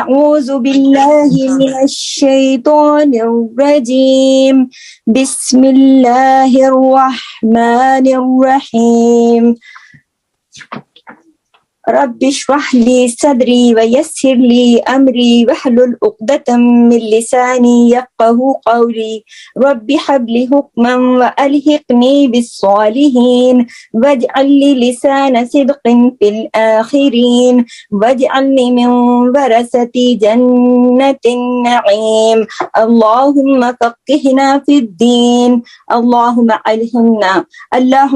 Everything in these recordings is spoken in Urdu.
أعوذ بالله من الشيطان الرجيم بسم الله الرحمن الرحيم رب اشرح لي صدري ويسر لي أمري واحلل عقدة من لساني يفقهوا قولي رب هب لي حكما وألحقني بالصالحين واجعل لي لسان صدق في الآخرين واجعلني من ورثة جنة النعيم اللهم فقهنا في الدين اللهم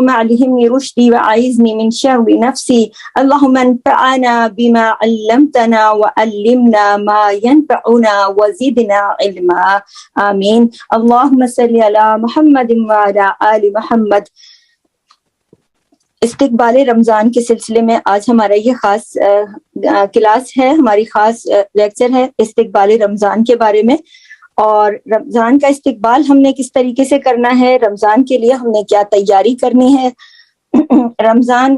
علمني رشدي وأعذني من شر نفسي اللهم انفعنا بما علمتنا وعلمنا ما ينفعنا وزدنا علما آمین اللهم صل علی محمد وعلی آل محمد۔ استقبال رمضان کے سلسلے میں آج ہمارا یہ خاص کلاس ہے، ہماری خاص لیکچر ہے استقبال رمضان کے بارے میں، اور رمضان کا استقبال ہم نے کس طریقے سے کرنا ہے، رمضان کے لیے ہم نے کیا تیاری کرنی ہے، رمضان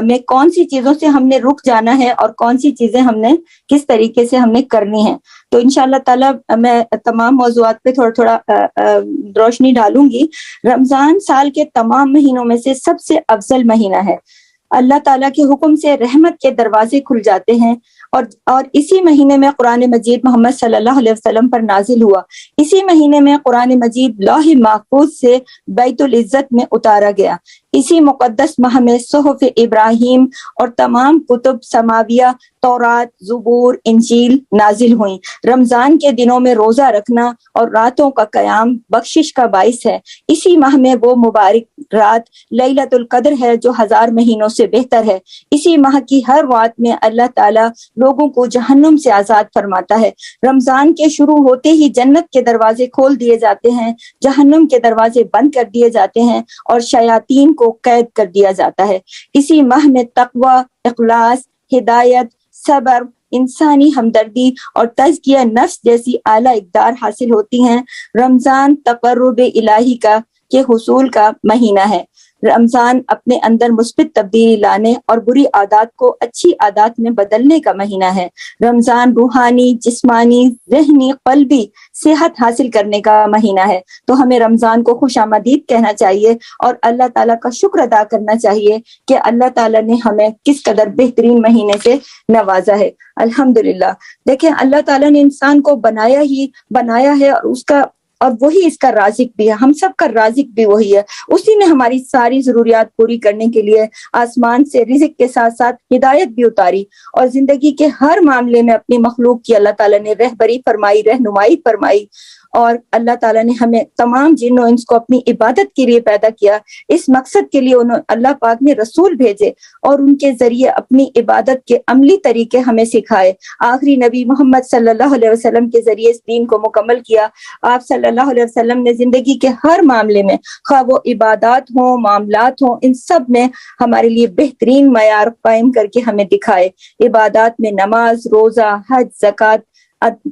میں کون سی چیزوں سے ہم نے رک جانا ہے اور کون سی چیزیں ہم نے کس طریقے سے ہم نے کرنی ہے۔ تو انشاءاللہ تعالی میں تمام موضوعات پہ تھوڑا تھوڑا روشنی ڈالوں گی۔ رمضان سال کے تمام مہینوں میں سے سب سے افضل مہینہ ہے۔ اللہ تعالیٰ کے حکم سے رحمت کے دروازے کھل جاتے ہیں، اور اسی مہینے میں قرآن مجید محمد صلی اللہ علیہ وسلم پر نازل ہوا۔ اسی مہینے میں قرآن مجید لوح محفوظ سے بیت العزت میں اتارا گیا۔ اسی مقدس ماہ میں صحف ابراہیم اور تمام کتب سماویہ، تورات، زبور، انجیل نازل ہوئیں۔ رمضان کے دنوں میں روزہ رکھنا اور راتوں کا قیام بخشش کا باعث ہے۔ اسی ماہ میں وہ مبارک رات لیلۃ القدر ہے جو 1000 مہینوں سے بہتر ہے۔ اسی ماہ کی ہر رات میں اللہ تعالیٰ لوگوں کو جہنم سے آزاد فرماتا ہے۔ رمضان کے شروع ہوتے ہی جنت کے دروازے کھول دیے جاتے ہیں، جہنم کے دروازے بند کر دیے جاتے ہیں اور شیاطین کو قید کر دیا جاتا ہے۔ اسی ماہ میں تقوی، اخلاص، ہدایت، صبر، انسانی ہمدردی اور تزکیہ نفس جیسی اعلیٰ اقدار حاصل ہوتی ہیں۔ رمضان تقرب الہی کے حصول کا مہینہ ہے۔ رمضان اپنے اندر مثبت تبدیلی لانے اور بری عادات کو اچھی عادات میں بدلنے کا مہینہ ہے۔ رمضان روحانی، جسمانی، ذہنی، قلبی صحت حاصل کرنے کا مہینہ ہے۔ تو ہمیں رمضان کو خوش آمدید کہنا چاہیے اور اللہ تعالیٰ کا شکر ادا کرنا چاہیے کہ اللہ تعالیٰ نے ہمیں کس قدر بہترین مہینے سے نوازا ہے۔ الحمدللہ۔ دیکھیں اللہ تعالیٰ نے انسان کو بنایا ہے اور وہی اس کا رازق بھی ہے، ہم سب کا رازق بھی وہی ہے۔ اسی نے ہماری ساری ضروریات پوری کرنے کے لیے آسمان سے رزق کے ساتھ ساتھ ہدایت بھی اتاری، اور زندگی کے ہر معاملے میں اپنی مخلوق کی اللہ تعالیٰ نے رہبری فرمائی، رہنمائی فرمائی، اور اللہ تعالیٰ نے ہمیں تمام جن و انس کو اپنی عبادت کے لیے پیدا کیا۔ اس مقصد کے لیے اللہ پاک نے رسول بھیجے اور ان کے ذریعے اپنی عبادت کے عملی طریقے ہمیں سکھائے۔ آخری نبی محمد صلی اللہ علیہ وسلم کے ذریعے اس دین کو مکمل کیا۔ آپ صلی اللہ علیہ وسلم نے زندگی کے ہر معاملے میں، خواہ وہ عبادات ہوں، معاملات ہوں، ان سب میں ہمارے لیے بہترین معیار قائم کر کے ہمیں دکھائے۔ عبادات میں نماز، روزہ، حج، زکوٰۃ،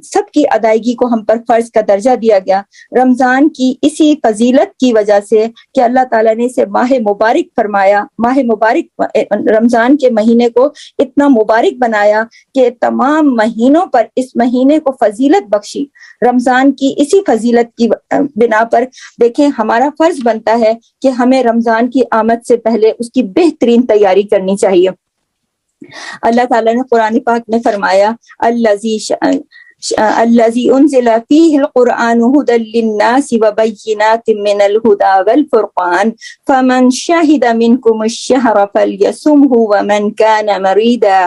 سب کی ادائیگی کو ہم پر فرض کا درجہ دیا گیا۔ رمضان کی اسی فضیلت کی وجہ سے کہ اللہ تعالیٰ نے اسے ماہ مبارک فرمایا، رمضان کے مہینے کو اتنا مبارک بنایا کہ تمام مہینوں پر اس مہینے کو فضیلت بخشی۔ رمضان کی اسی فضیلت کی بنا پر دیکھیں ہمارا فرض بنتا ہے کہ ہمیں رمضان کی آمد سے پہلے اس کی بہترین تیاری کرنی چاہیے۔ اللہ تعالیٰ نے قرآن پاک میں فرمایا الذی انزل فیہ القرآن ھدی للناس وبینات من الھدی والفرقان فمن شہد منکم الشہر فلیصمہ ومن کان مریضا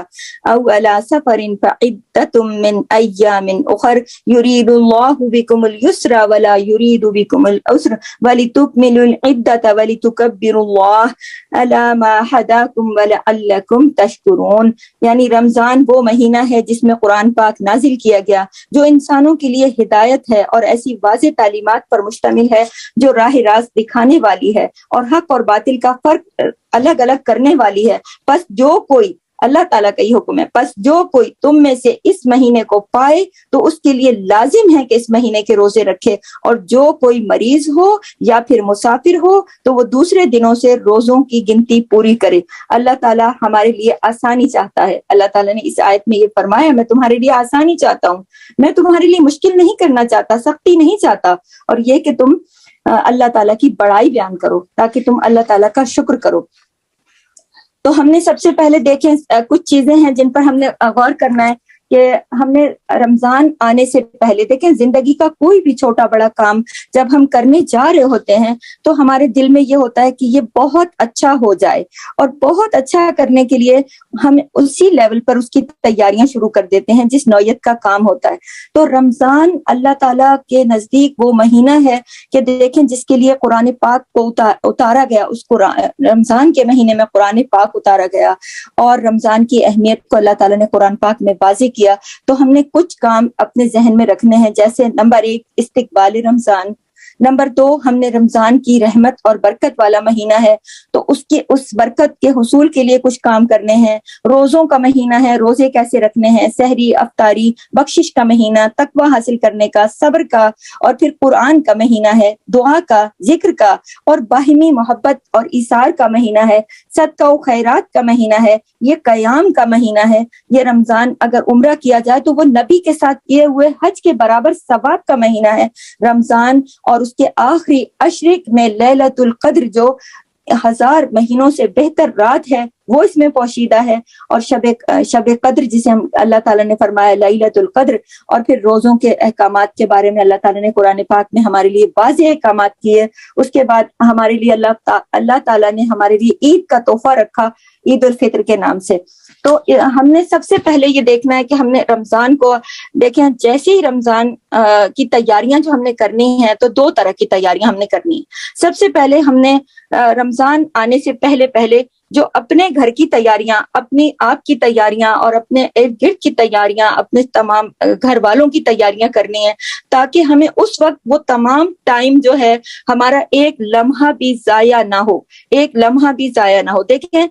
او علی سفر فعدۃ من ایام اخر یرید اللہ بکم اليسر ولا یرید بکم العسر ولتکملوا العدۃ ولتکبروا اللہ علی ما ھداکم ولعلکم تشکرون۔ یعنی رمضان وہ مہینہ ہے جس میں قرآن پاک نازل کیا گیا، جو انسانوں کے لیے ہدایت ہے اور ایسی واضح تعلیمات پر مشتمل ہے جو راہ راست دکھانے والی ہے اور حق اور باطل کا فرق الگ الگ کرنے والی ہے۔ پس جو کوئی اللہ تعالیٰ کا یہ حکم ہے، پس جو کوئی تم میں سے اس مہینے کو پائے تو اس کے لیے لازم ہے کہ اس مہینے کے روزے رکھے، اور جو کوئی مریض ہو یا پھر مسافر ہو تو وہ دوسرے دنوں سے روزوں کی گنتی پوری کرے۔ اللہ تعالیٰ ہمارے لیے آسانی چاہتا ہے۔ اللہ تعالیٰ نے اس آیت میں یہ فرمایا، میں تمہارے لیے آسانی چاہتا ہوں، میں تمہارے لیے مشکل نہیں کرنا چاہتا، سختی نہیں چاہتا، اور یہ کہ تم اللہ تعالیٰ کی بڑائی بیان کرو تاکہ تم اللہ تعالیٰ کا شکر کرو۔ تو ہم نے سب سے پہلے دیکھیں کچھ چیزیں ہیں جن پر ہم نے غور کرنا ہے کہ ہم نے رمضان آنے سے پہلے دیکھیں زندگی کا کوئی بھی چھوٹا بڑا کام جب ہم کرنے جا رہے ہوتے ہیں تو ہمارے دل میں یہ ہوتا ہے کہ یہ بہت اچھا ہو جائے، اور بہت اچھا کرنے کے لیے ہم اسی لیول پر اس کی تیاریاں شروع کر دیتے ہیں جس نوعیت کا کام ہوتا ہے۔ تو رمضان اللہ تعالیٰ کے نزدیک وہ مہینہ ہے کہ دیکھیں جس کے لیے قرآن پاک کو اتارا گیا، اس رمضان کے مہینے میں قرآن پاک اتارا گیا، اور رمضان کی اہمیت کو اللہ تعالیٰ نے قرآن پاک میں واضح کیا۔ تو ہم نے کچھ کام اپنے ذہن میں رکھنے ہیں، جیسے نمبر 1 استقبال رمضان، نمبر 2 ہم نے رمضان کی رحمت اور برکت والا مہینہ ہے تو اس برکت کے حصول کے لیے کچھ کام کرنے ہیں۔ روزوں کا مہینہ ہے، روزے کیسے رکھنے ہیں، سحری، افطاری، بخشش کا مہینہ، تقوی حاصل کرنے کا، صبر کا، اور پھر قرآن کا مہینہ ہے، دعا کا، ذکر کا، اور باہمی محبت اور ایثار کا مہینہ ہے، صدقہ و خیرات کا مہینہ ہے، یہ قیام کا مہینہ ہے۔ یہ رمضان اگر عمرہ کیا جائے تو وہ نبی کے ساتھ کیے ہوئے حج کے برابر ثواب کا مہینہ ہے رمضان، اور اس کے آخری عشرے میں لیلۃ القدر جو 1000 مہینوں سے بہتر رات ہے وہ اس میں پوشیدہ ہے، اور شب قدر جسے ہم اللہ تعالیٰ نے فرمایا لیلۃ القدر، اور پھر روزوں کے احکامات کے بارے میں اللہ تعالیٰ نے قرآن پاک میں ہمارے لیے واضح احکامات کیے۔ اس کے بعد ہمارے لیے اللہ تعالیٰ نے ہمارے لیے عید کا تحفہ رکھا عید الفطر کے نام سے۔ تو ہم نے سب سے پہلے یہ دیکھنا ہے کہ ہم نے رمضان کو دیکھیں، جیسے ہی رمضان کی تیاریاں جو ہم نے کرنی ہیں تو 2 طرح کی تیاریاں ہم نے کرنی ہیں۔ سب سے پہلے ہم نے رمضان آنے سے پہلے جو اپنے گھر کی تیاریاں، اپنی آپ کی تیاریاں اور اپنے ارد گرد کی تیاریاں، اپنے تمام گھر والوں کی تیاریاں کرنی ہیں، تاکہ ہمیں اس وقت وہ تمام ٹائم جو ہے ہمارا ایک لمحہ بھی ضائع نہ ہو، ایک لمحہ بھی ضائع نہ ہو۔ دیکھیں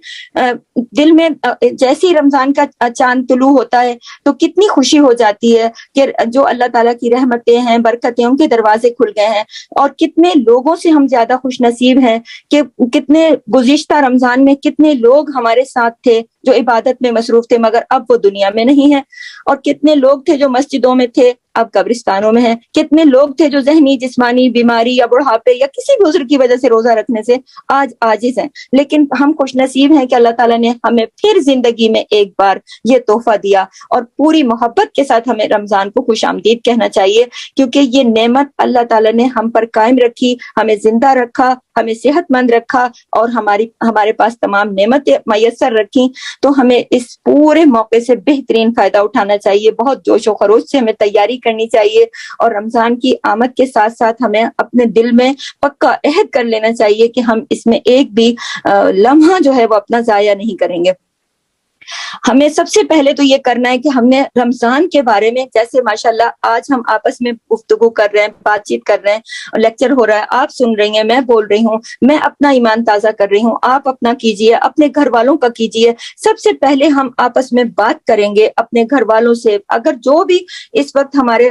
دل میں جیسے ہی رمضان کا چاند طلوع ہوتا ہے تو کتنی خوشی ہو جاتی ہے کہ جو اللہ تعالیٰ کی رحمتیں ہیں، برکتیں، ان کے دروازے کھل گئے ہیں، اور کتنے لوگوں سے ہم زیادہ خوش نصیب ہیں کہ کتنے گزشتہ رمضان میں کتنے لوگ ہمارے ساتھ تھے جو عبادت میں مصروف تھے مگر اب وہ دنیا میں نہیں ہیں، اور کتنے لوگ تھے جو مسجدوں میں تھے اب قبرستانوں میں ہیں، کتنے لوگ تھے جو ذہنی جسمانی بیماری یا بڑھاپے یا کسی بھی عذر کی وجہ سے روزہ رکھنے سے آج عاجز ہیں، لیکن ہم خوش نصیب ہیں کہ اللہ تعالیٰ نے ہمیں پھر زندگی میں ایک بار یہ تحفہ دیا، اور پوری محبت کے ساتھ ہمیں رمضان کو خوش آمدید کہنا چاہیے، کیونکہ یہ نعمت اللہ تعالیٰ نے ہم پر قائم رکھی، ہمیں زندہ رکھا، ہمیں صحت مند رکھا، اور ہمارے پاس تمام نعمتیں میسر رکھی۔ تو ہمیں اس پورے موقع سے بہترین فائدہ اٹھانا چاہیے، بہت جوش و خروش سے ہمیں تیاری کرنی چاہیے، اور رمضان کی آمد کے ساتھ ساتھ ہمیں اپنے دل میں پکا عہد کر لینا چاہیے کہ ہم اس میں ایک بھی لمحہ جو ہے وہ اپنا ضائع نہیں کریں گے۔ ہمیں سب سے پہلے تو یہ کرنا ہے کہ ہم نے رمضان کے بارے میں، جیسے ماشاءاللہ آج ہم آپس میں گفتگو کر رہے ہیں، بات چیت کر رہے ہیں، لیکچر ہو رہا ہے، آپ سن رہی ہیں، میں بول رہی ہوں، میں اپنا ایمان تازہ کر رہی ہوں، آپ اپنا کیجئے، اپنے گھر والوں کا کیجئے۔ سب سے پہلے ہم آپس میں بات کریں گے اپنے گھر والوں سے، اگر جو بھی اس وقت ہمارے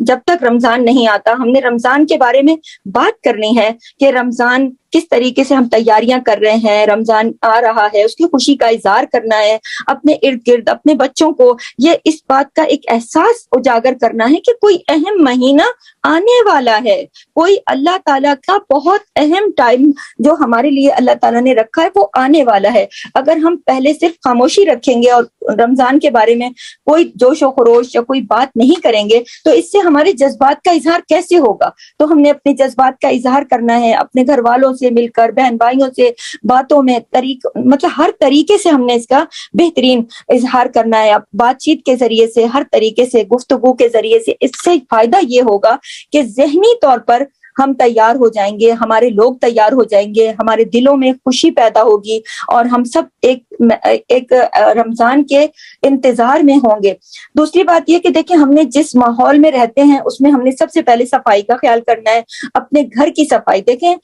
جب تک رمضان نہیں آتا ہم نے رمضان کے بارے میں بات کرنی ہے کہ رمضان کس طریقے سے ہم تیاریاں کر رہے ہیں، رمضان آ رہا ہے، اس کی خوشی کا اظہار کرنا ہے، اپنے ارد گرد اپنے بچوں کو یہ اس بات کا ایک احساس اجاگر کرنا ہے کہ کوئی اہم مہینہ آنے والا ہے، کوئی اللہ تعالیٰ کا بہت اہم ٹائم جو ہمارے لیے اللہ تعالیٰ نے رکھا ہے وہ آنے والا ہے۔ اگر ہم پہلے صرف خاموشی رکھیں گے اور رمضان کے بارے میں کوئی جوش و خروش یا کوئی بات نہیں کریں گے تو اس سے ہمارے جذبات کا اظہار کیسے ہوگا؟ تو ہم نے اپنے جذبات کا اظہار کرنا ہے، اپنے گھر والوں سے مل کر، بہن بھائیوں سے باتوں میں مطلب ہر طریقے سے ہم نے اس کا بہترین اظہار کرنا ہے، بات چیت کے ذریعے سے، ہر طریقے سے گفتگو کے ذریعے سے۔ اس سے فائدہ یہ ہوگا کہ ذہنی طور پر ہم تیار ہو جائیں گے, ہمارے لوگ تیار ہو جائیں گے, ہمارے دلوں میں خوشی پیدا ہوگی اور ہم سب ایک رمضان کے انتظار میں ہوں گے. دوسری بات یہ کہ دیکھیں ہم نے جس ماحول میں رہتے ہیں اس میں ہم نے سب سے پہلے صفائی کا خیال کرنا ہے, اپنے گھر کی صفائی. دیکھیں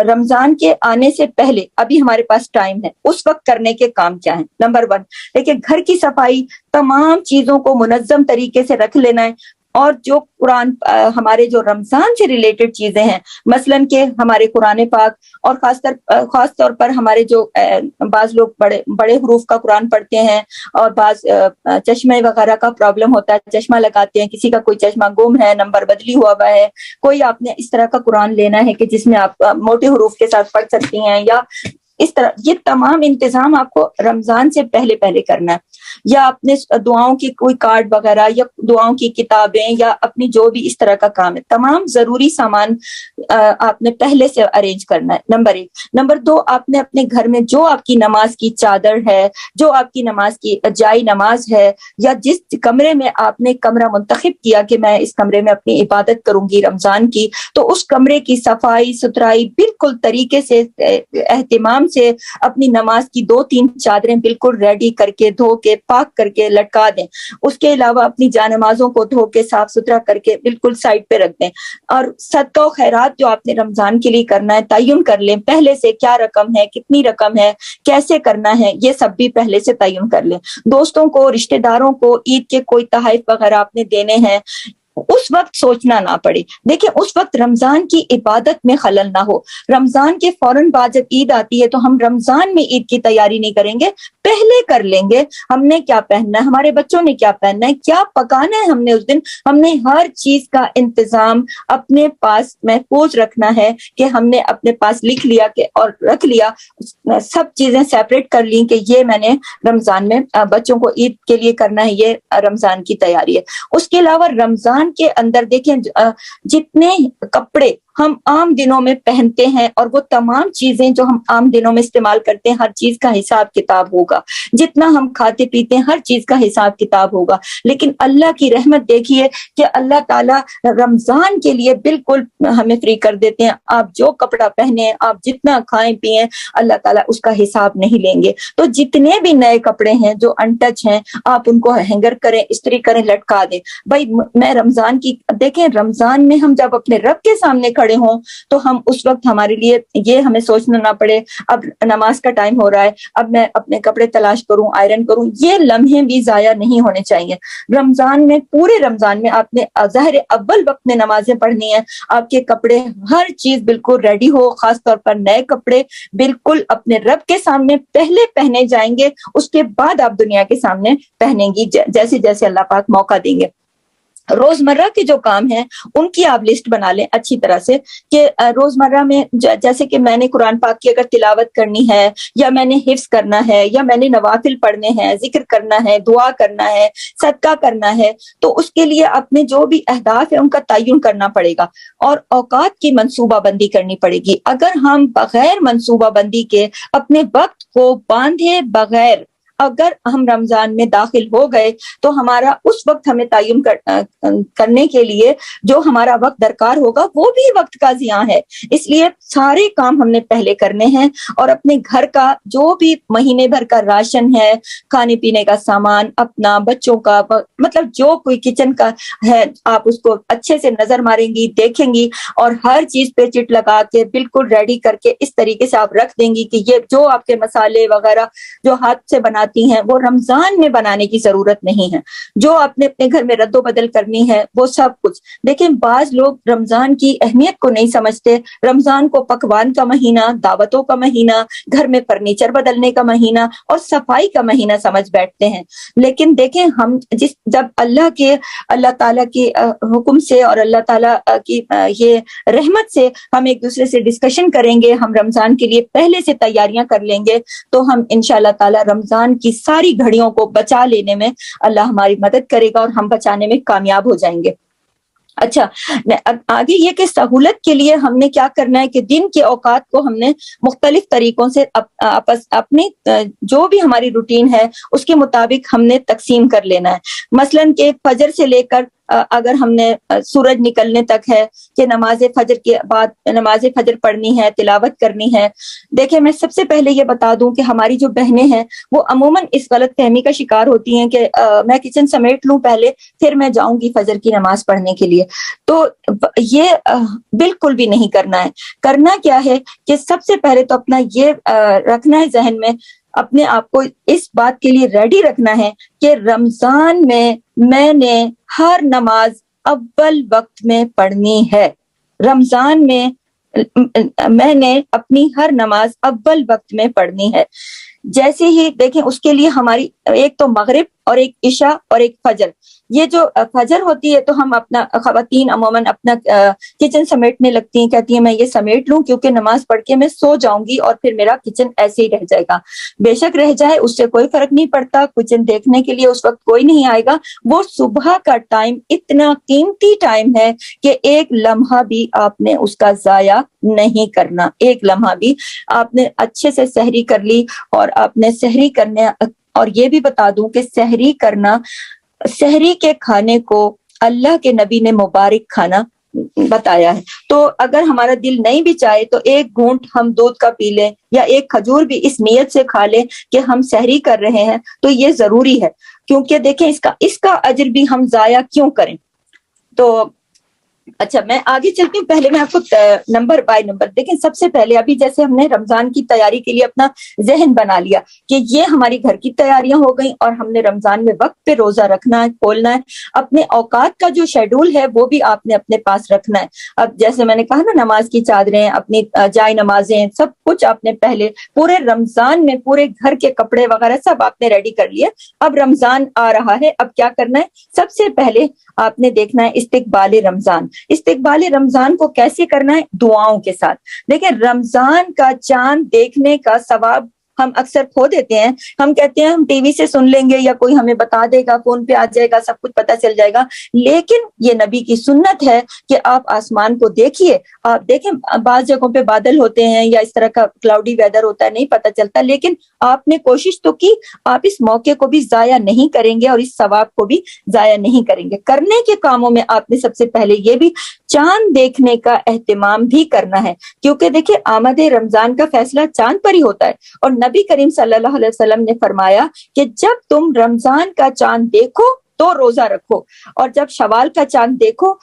رمضان کے آنے سے پہلے ابھی ہمارے پاس ٹائم ہے, اس وقت کرنے کے کام کیا ہیں؟ نمبر 1 دیکھیں گھر کی صفائی, تمام چیزوں کو منظم طریقے سے رکھ لینا ہے. اور جو قرآن ہمارے جو رمضان سے ریلیٹڈ چیزیں ہیں, مثلاً کہ ہمارے قرآن پاک, اور خاص طور پر ہمارے جو بعض لوگ بڑے حروف کا قرآن پڑھتے ہیں اور بعض چشمے وغیرہ کا پرابلم ہوتا ہے, چشمہ لگاتے ہیں, کسی کا کوئی چشمہ گم ہے, نمبر بدلی ہوا ہے, کوئی آپ نے اس طرح کا قرآن لینا ہے کہ جس میں آپ موٹے حروف کے ساتھ پڑھ سکتی ہیں, یا اس طرح یہ تمام انتظام آپ کو رمضان سے پہلے کرنا ہے. یا اپنے دعاؤں کی کوئی کارڈ وغیرہ یا دعاؤں کی کتابیں یا اپنی جو بھی اس طرح کا کام ہے, تمام ضروری سامان آپ نے پہلے سے ارینج کرنا ہے. نمبر 1. نمبر 2, آپ نے اپنے گھر میں جو آپ کی نماز کی چادر ہے, جو آپ کی نماز کی جائی نماز ہے, یا جس کمرے میں آپ نے کمرہ منتخب کیا کہ میں اس کمرے میں اپنی عبادت کروں گی رمضان کی, تو اس کمرے کی صفائی ستھرائی بالکل طریقے سے اہتمام سے اپنی نماز کی 2-3 چادریں بالکل ریڈی کر کے دھو کے پاک کر کے لٹکا دیں. اس کے علاوہ اپنی جانمازوں کو دھو کے صاف ستھرا کر کے بالکل سائڈ پہ رکھ دیں. اور صدقہ و خیرات جو آپ نے رمضان کے لیے کرنا ہے تعین کر لیں پہلے سے, کیا رقم ہے, کتنی رقم ہے, کیسے کرنا ہے, یہ سب بھی پہلے سے تعین کر لیں. دوستوں کو, رشتہ داروں کو عید کے کوئی تحائف وغیرہ آپ نے دینے ہیں, اس وقت سوچنا نہ پڑے. دیکھیں اس وقت رمضان کی عبادت میں خلل نہ ہو. رمضان کے فوراً بعد جب عید آتی ہے تو ہم رمضان میں عید کی تیاری نہیں کریں گے, پہلے کر لیں گے. ہم نے کیا پہننا ہے, ہمارے بچوں نے کیا پہننا ہے, کیا پکانا ہے ہم نے اس دن, ہم نے ہر چیز کا انتظام اپنے پاس محفوظ رکھنا ہے کہ ہم نے اپنے پاس لکھ لیا کہ اور رکھ لیا, سب چیزیں سیپریٹ کر لی کہ یہ میں نے رمضان میں بچوں کو عید کے لیے کرنا ہے, یہ رمضان کی تیاری ہے. اس کے علاوہ رمضان کے اندر دیکھیں جتنے کپڑے ہم عام دنوں میں پہنتے ہیں اور وہ تمام چیزیں جو ہم عام دنوں میں استعمال کرتے ہیں, ہر چیز کا حساب کتاب ہوگا. جتنا ہم کھاتے پیتے ہیں ہر چیز کا حساب کتاب ہوگا. لیکن اللہ کی رحمت دیکھیے کہ اللہ تعالیٰ رمضان کے لیے بالکل ہمیں فری کر دیتے ہیں. آپ جو کپڑا پہنے, آپ جتنا کھائیں پیئیں, اللہ تعالیٰ اس کا حساب نہیں لیں گے. تو جتنے بھی نئے کپڑے ہیں جو انٹچ ہیں, آپ ان کو ہینگر کریں, استری کریں, لٹکا دیں. بھائی میں رمضان کی, دیکھیں رمضان میں ہم جب اپنے رب کے سامنے کھڑے ہوں تو ہم اس وقت ہمارے لیے یہ ہمیں سوچنا نہ پڑے اب نماز کا ٹائم ہو رہا ہے, اب میں اپنے کپڑے تلاش کروں, آئرن کروں, یہ لمحے بھی ضائع نہیں ہونے چاہیے. رمضان میں, پورے رمضان میں آپ نے ظاہر اول وقت میں نمازیں پڑھنی ہیں, آپ کے کپڑے ہر چیز بالکل ریڈی ہو, خاص طور پر نئے کپڑے بالکل اپنے رب کے سامنے پہلے پہنے جائیں گے, اس کے بعد آپ دنیا کے سامنے پہنیں گی جیسے جیسے اللہ پاک موقع دیں گے. روزمرہ کے جو کام ہیں ان کی آپ لسٹ بنا لیں اچھی طرح سے کہ روزمرہ میں جیسے کہ میں نے قرآن پاک کی اگر تلاوت کرنی ہے, یا میں نے حفظ کرنا ہے, یا میں نے نوافل پڑھنے ہیں, ذکر کرنا ہے, دعا کرنا ہے, صدقہ کرنا ہے, تو اس کے لیے اپنے جو بھی اہداف ہیں ان کا تعین کرنا پڑے گا اور اوقات کی منصوبہ بندی کرنی پڑے گی. اگر ہم بغیر منصوبہ بندی کے اپنے وقت کو باندھے بغیر اگر ہم رمضان میں داخل ہو گئے تو ہمارا اس وقت ہمیں تعین کرنے کے لیے جو ہمارا وقت درکار ہوگا وہ بھی وقت کا ضیاع ہے. اس لیے سارے کام ہم نے پہلے کرنے ہیں اور اپنے گھر کا جو بھی مہینے بھر کا راشن ہے, کھانے پینے کا سامان, اپنا بچوں کا, مطلب جو کوئی کچن کا ہے, آپ اس کو اچھے سے نظر ماریں گی, دیکھیں گی اور ہر چیز پہ چٹ لگا کے بالکل ریڈی کر کے اس طریقے سے آپ رکھ دیں گی کہ یہ جو آپ کے مسالے وغیرہ جو ہاتھ سے بناتی ہیں وہ رمضان میں بنانے کی ضرورت نہیں ہے. جو آپ نے اپنے گھر میں رد و بدل کرنی ہے وہ سب کچھ. دیکھیں بعض لوگ رمضان کی اہمیت کو نہیں سمجھتے. رمضان کو پکوان کا مہینہ, دعوتوں کا مہینہ, گھر میں فرنیچر بدلنے کا مہینہ اور صفائی کا مہینہ سمجھ بیٹھتے ہیں. لیکن دیکھیں ہم جب اللہ تعالیٰ کے حکم سے اور اللہ تعالیٰ کی یہ رحمت سے ہم ایک دوسرے سے ڈسکشن کریں گے, ہم رمضان کے لیے پہلے سے تیاریاں کر لیں گے, تو ہم انشاءاللہ تعالیٰ رمضان کی ساری گھڑیوں کو بچا لینے میں اللہ ہماری مدد کرے گا اور ہم بچانے میں کامیاب ہو جائیں گے. اچھا, آگے یہ کہ سہولت کے لیے ہم نے کیا کرنا ہے کہ دن کے اوقات کو ہم نے مختلف طریقوں سے اپنی جو بھی ہماری روٹین ہے اس کے مطابق ہم نے تقسیم کر لینا ہے. مثلاً کہ فجر سے لے کر اگر ہم نے سورج نکلنے تک ہے کہ نماز فجر کے بعد نماز فجر پڑھنی ہے، تلاوت کرنی ہے. دیکھیں میں سب سے پہلے یہ بتا دوں کہ ہماری جو بہنیں ہیں وہ عموماً اس غلط فہمی کا شکار ہوتی ہیں کہ میں کچن سمیٹ لوں پہلے پھر میں جاؤں گی فجر کی نماز پڑھنے کے لیے. تو یہ بالکل بھی نہیں کرنا ہے. کرنا کیا ہے کہ سب سے پہلے تو اپنا یہ رکھنا ہے ذہن میں، اپنے آپ کو اس بات کے لیے ریڈی رکھنا ہے کہ رمضان میں نے ہر نماز اول وقت میں پڑھنی ہے. رمضان میں نے اپنی ہر نماز اول وقت میں پڑھنی ہے. جیسے ہی دیکھیں اس کے لیے ہماری ایک تو مغرب اور ایک عشاء اور ایک فجر. یہ جو فجر ہوتی ہے تو ہم اپنا خواتین عموماً اپنا کچن سمیٹنے لگتی ہیں، کہتی ہیں میں یہ سمیٹ لوں کیونکہ نماز پڑھ کے میں سو جاؤں گی اور پھر میرا کچن ایسے ہی رہ جائے گا. بے شک رہ جائے، اس سے کوئی فرق نہیں پڑتا، کچن دیکھنے کے لیے اس وقت کوئی نہیں آئے گا. وہ صبح کا ٹائم اتنا قیمتی ٹائم ہے کہ ایک لمحہ بھی آپ نے اس کا ضائع نہیں کرنا. ایک لمحہ بھی آپ نے اچھے سے سحری کر لی، اور آپ نے سحری کرنے، اور یہ بھی بتا دوں کہ سحری کرنا، سحری کے کھانے کو اللہ کے نبی نے مبارک کھانا بتایا ہے. تو اگر ہمارا دل نہیں بھی چاہے تو ایک گھونٹ ہم دودھ کا پی لیں یا ایک کھجور بھی اس نیت سے کھا لیں کہ ہم سحری کر رہے ہیں، تو یہ ضروری ہے. کیونکہ دیکھیں اس کا اجر بھی ہم ضائع کیوں کریں. تو اچھا میں آگے چلتی ہوں. پہلے میں آپ کو نمبر بائی نمبر دیکھیں. سب سے پہلے ابھی جیسے ہم نے رمضان کی تیاری کے لیے اپنا ذہن بنا لیا کہ یہ ہماری گھر کی تیاریاں ہو گئیں اور ہم نے رمضان میں وقت پہ روزہ رکھنا ہے، کھولنا ہے. اپنے اوقات کا جو شیڈول ہے وہ بھی آپ نے اپنے پاس رکھنا ہے. اب جیسے میں نے کہا نا، نماز کی چادریں، اپنی جائے نمازیں، سب کچھ آپ نے پہلے پورے رمضان میں پورے گھر کے کپڑے وغیرہ سب آپ نے ریڈی کر لیے. اب رمضان آ رہا ہے، اب کیا کرنا ہے؟ سب سے پہلے آپ نے دیکھنا ہے استقبال رمضان. استقبال رمضان کو کیسے کرنا ہے؟ دعاؤں کے ساتھ. دیکھیں رمضان کا چاند دیکھنے کا ثواب ہم اکثر کھو دیتے ہیں. ہم کہتے ہیں ہم ٹی وی سے سن لیں گے یا کوئی ہمیں بتا دے گا، فون پہ آ جائے گا، سب کچھ پتہ چل جائے گا. لیکن یہ نبی کی سنت ہے کہ آپ آسمان کو دیکھیے. آپ دیکھیں بعض جگہوں پہ بادل ہوتے ہیں یا اس طرح کا کلاؤڈی ویدر ہوتا ہے، نہیں پتہ چلتا، لیکن آپ نے کوشش تو کی. آپ اس موقع کو بھی ضائع نہیں کریں گے اور اس ثواب کو بھی ضائع نہیں کریں گے. کرنے کے کاموں میں آپ نے سب سے پہلے یہ بھی چاند دیکھنے کا اہتمام بھی کرنا ہے. کیونکہ دیکھیں آمد رمضان کا فیصلہ چاند پر ہی ہوتا ہے. اور نبی کریم صلی اللہ علیہ وسلم نے فرمایا کہ جب تم رمضان کا چاند دیکھو تو روزہ رکھو، اور جب شوال کا چاند دیکھو،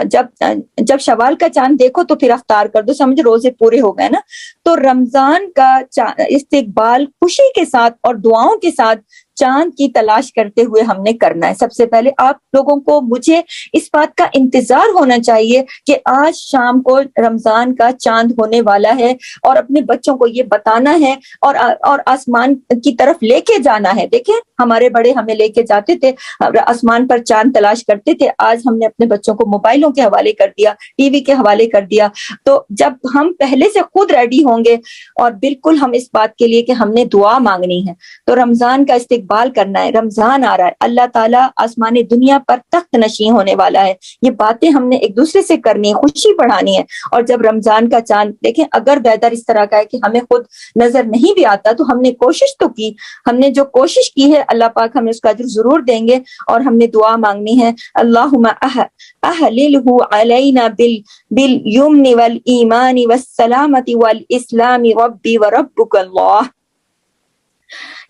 جب شوال کا چاند دیکھو تو پھر افطار کر دو، سمجھ روزے پورے ہو گئے نا. تو رمضان کا استقبال خوشی کے ساتھ اور دعاؤں کے ساتھ چاند کی تلاش کرتے ہوئے ہم نے کرنا ہے. سب سے پہلے آپ لوگوں کو، مجھے اس بات کا انتظار ہونا چاہیے کہ آج شام کو رمضان کا چاند ہونے والا ہے، اور اپنے بچوں کو یہ بتانا ہے اور آسمان کی طرف لے کے جانا ہے. دیکھیں ہمارے بڑے ہمیں لے کے جاتے تھے، آسمان پر چاند تلاش کرتے تھے. آج ہم نے اپنے بچوں کو موبائلوں کے حوالے کر دیا، ٹی وی کے حوالے کر دیا. تو جب ہم پہلے سے خود ریڈی ہوں گے اور بالکل ہم اس بات کے لیے کہ ہم نے دعا مانگنی ہے، تو رمضان کا استقبال کرنا ہے. رمضان آ رہا ہے، اللہ تعالیٰ آسمان دنیا پر تخت نشین ہونے والا ہے. یہ باتیں ہم نے ایک دوسرے سے کرنی ہے، خوشی بڑھانی ہے. اور جب رمضان کا چاند دیکھیں، اگر ویدر اس طرح کا ہے کہ ہمیں خود نظر نہیں بھی آتا تو ہم نے کوشش تو کی. ہم نے جو کوشش کی ہے اللہ پاک ہمیں اس کا اجر ضرور دیں گے. اور ہم نے دعا مانگنی ہے، اللہم احللہ علینا بالیمن والایمان والسلامت والاسلام ربی وربک اللہ.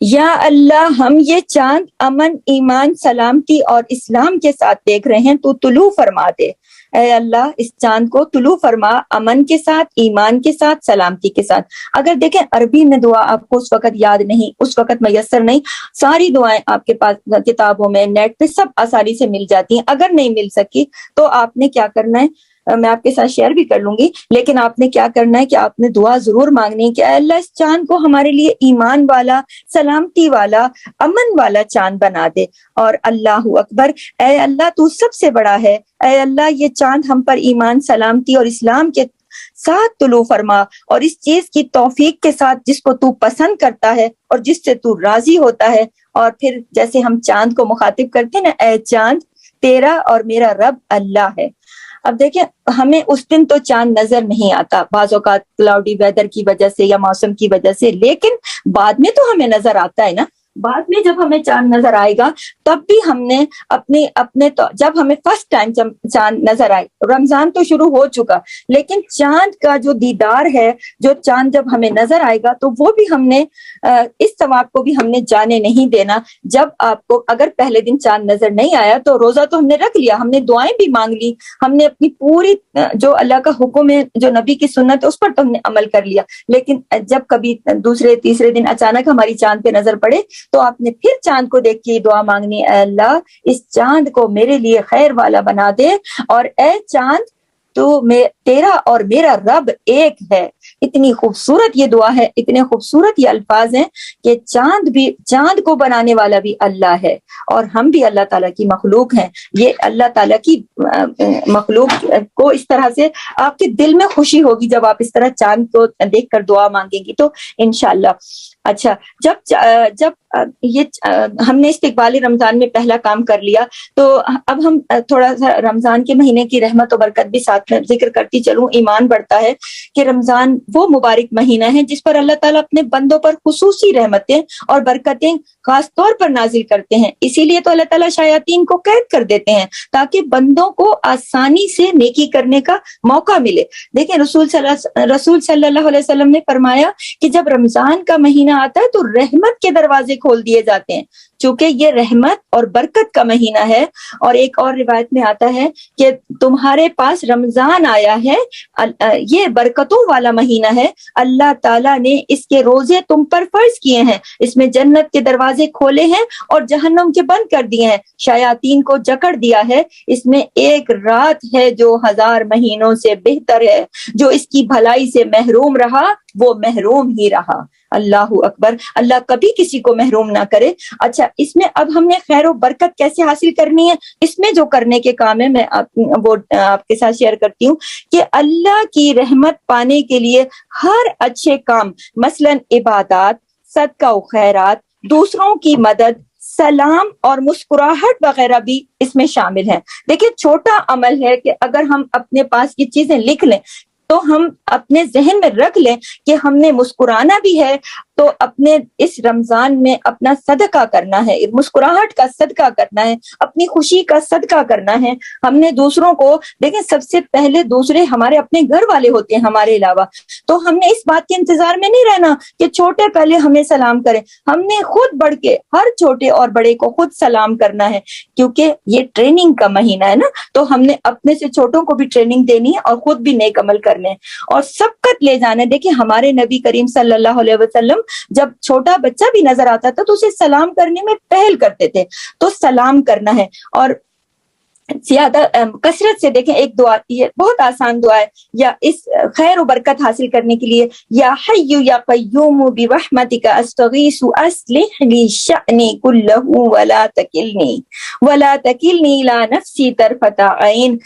یا اللہ ہم یہ چاند امن، ایمان، سلامتی اور اسلام کے ساتھ دیکھ رہے ہیں، تو طلوع فرما دے. اے اللہ اس چاند کو طلوع فرما، امن کے ساتھ، ایمان کے ساتھ، سلامتی کے ساتھ. اگر دیکھیں عربی میں دعا آپ کو اس وقت یاد نہیں، اس وقت میسر نہیں، ساری دعائیں آپ کے پاس کتابوں میں، نیٹ پہ سب آسانی سے مل جاتی ہیں. اگر نہیں مل سکی تو آپ نے کیا کرنا ہے، میں آپ کے ساتھ شیئر بھی کر لوں گی، لیکن آپ نے کیا کرنا ہے کہ آپ نے دعا ضرور مانگنی ہے کہ اے اللہ اس چاند کو ہمارے لیے ایمان والا، سلامتی والا، امن والا چاند بنا دے. اور اللہ اکبر، اے اللہ تو سب سے بڑا ہے. اے اللہ یہ چاند ہم پر ایمان، سلامتی اور اسلام کے ساتھ طلوع فرما، اور اس چیز کی توفیق کے ساتھ جس کو تو پسند کرتا ہے اور جس سے تو راضی ہوتا ہے. اور پھر جیسے ہم چاند کو مخاطب کرتے ہیں نا، اے چاند تیرا اور میرا رب اللہ ہے. اب دیکھیں ہمیں اس دن تو چاند نظر نہیں آتا، بعض اوقات کلاؤڈی ویدر کی وجہ سے یا موسم کی وجہ سے، لیکن بعد میں تو ہمیں نظر آتا ہے نا. بعد میں جب ہمیں چاند نظر آئے گا تب بھی ہم نے اپنے جب ہمیں فرسٹ ٹائم چاند نظر آئے، رمضان تو شروع ہو چکا، لیکن چاند کا جو دیدار ہے، جو چاند جب ہمیں نظر آئے گا تو وہ بھی ہم نے اس ثواب کو بھی ہم نے جانے نہیں دینا۔ جب آپ کو اگر پہلے دن چاند نظر نہیں آیا تو روزہ تو ہم نے رکھ لیا، ہم نے دعائیں بھی مانگ لی، ہم نے اپنی پوری جو اللہ کا حکم ہے، جو نبی کی سنت ہے، اس پر تو ہم نے عمل کر لیا، لیکن جب کبھی دوسرے تیسرے دن اچانک ہماری چاند پہ نظر پڑے تو آپ نے پھر چاند کو دیکھ کے دعا مانگنی، اے اللہ اس چاند کو میرے لیے خیر والا بنا دے، اور اے چاند تو تیرا اور میرا رب ایک ہے۔ اتنی خوبصورت یہ دعا ہے، اتنے خوبصورت یہ الفاظ ہیں کہ چاند کو بنانے والا بھی اللہ ہے اور ہم بھی اللہ تعالیٰ کی مخلوق ہیں۔ یہ اللہ تعالیٰ کی مخلوق کو اس طرح سے آپ کے دل میں خوشی ہوگی جب آپ اس طرح چاند کو دیکھ کر دعا مانگیں گی تو انشاءاللہ۔ اچھا، جب یہ ہم نے استقبال رمضان میں پہلا کام کر لیا تو اب ہم تھوڑا سا رمضان کے مہینے کی رحمت و برکت بھی ساتھ میں ذکر کرتی چلوں۔ ایمان بڑھتا ہے کہ رمضان وہ مبارک مہینہ ہے جس پر اللہ تعالیٰ اپنے بندوں پر خصوصی رحمتیں اور برکتیں خاص طور پر نازل کرتے ہیں، اسی لیے تو اللہ تعالیٰ شیاطین کو قید کر دیتے ہیں تاکہ بندوں کو آسانی سے نیکی کرنے کا موقع ملے۔ دیکھیں رسول صلی اللہ علیہ وسلم نے فرمایا کہ جب رمضان کا مہینہ آتا ہے تو رحمت کے دروازے کھول دیے جاتے ہیں، چونکہ یہ رحمت اور برکت کا مہینہ ہے۔ اور ایک اور روایت میں آتا ہے کہ تمہارے پاس رمضان آیا ہے، یہ برکتوں والا مہینہ ہے، اللہ تعالیٰ نے اس کے روزے تم پر فرض کیے ہیں، اس میں جنت کے دروازے کھولے ہیں اور جہنم کے بند کر دیے ہیں، شیاطین کو جکڑ دیا ہے، اس میں ایک رات ہے جو 1000 مہینوں سے بہتر ہے، جو اس کی بھلائی سے محروم رہا وہ محروم ہی رہا۔ اللہ اکبر، اللہ کبھی کسی کو محروم نہ کرے۔ اچھا، اس میں اب ہم نے خیر و برکت کیسے حاصل کرنی ہے، اس میں جو کرنے کے کام ہے میں وہ آپ کے ساتھ شیئر کرتی ہوں کہ اللہ کی رحمت پانے کے لیے ہر اچھے کام، مثلا عبادات، صدقہ و خیرات، دوسروں کی مدد، سلام اور مسکراہٹ وغیرہ بھی اس میں شامل ہیں۔ دیکھیں چھوٹا عمل ہے کہ اگر ہم اپنے پاس کی چیزیں لکھ لیں تو ہم اپنے ذہن میں رکھ لیں کہ ہم نے مسکرانا بھی ہے تو اپنے اس رمضان میں اپنا صدقہ کرنا ہے، مسکراہٹ کا صدقہ کرنا ہے، اپنی خوشی کا صدقہ کرنا ہے۔ ہم نے دوسروں کو، دیکھیں سب سے پہلے دوسرے ہمارے اپنے گھر والے ہوتے ہیں ہمارے علاوہ، تو ہم نے اس بات کے انتظار میں نہیں رہنا کہ چھوٹے پہلے ہمیں سلام کریں، ہم نے خود بڑھ کے ہر چھوٹے اور بڑے کو خود سلام کرنا ہے، کیونکہ یہ ٹریننگ کا مہینہ ہے نا، تو ہم نے اپنے سے چھوٹوں کو بھی ٹریننگ دینی ہے اور خود بھی نیک عمل کرنے اور سبقت لے جانا ہے۔ دیکھیں ہمارے نبی کریم صلی اللہ علیہ وسلم جب چھوٹا بچہ بھی نظر آتا تھا تو اسے سلام کرنے میں پہل کرتے تھے، تو سلام کرنا ہے۔ اور زیادہ کثرت سے دیکھیں ایک دعا، یہ بہت آسان دعا ہے، یا اس خیر و برکت حاصل کرنے کے لیے، یا حی یا قیوم برحمتک استغیث اصلح لی شأنی کلہ ولا تکلنی الی نفسی طرفۃ عین۔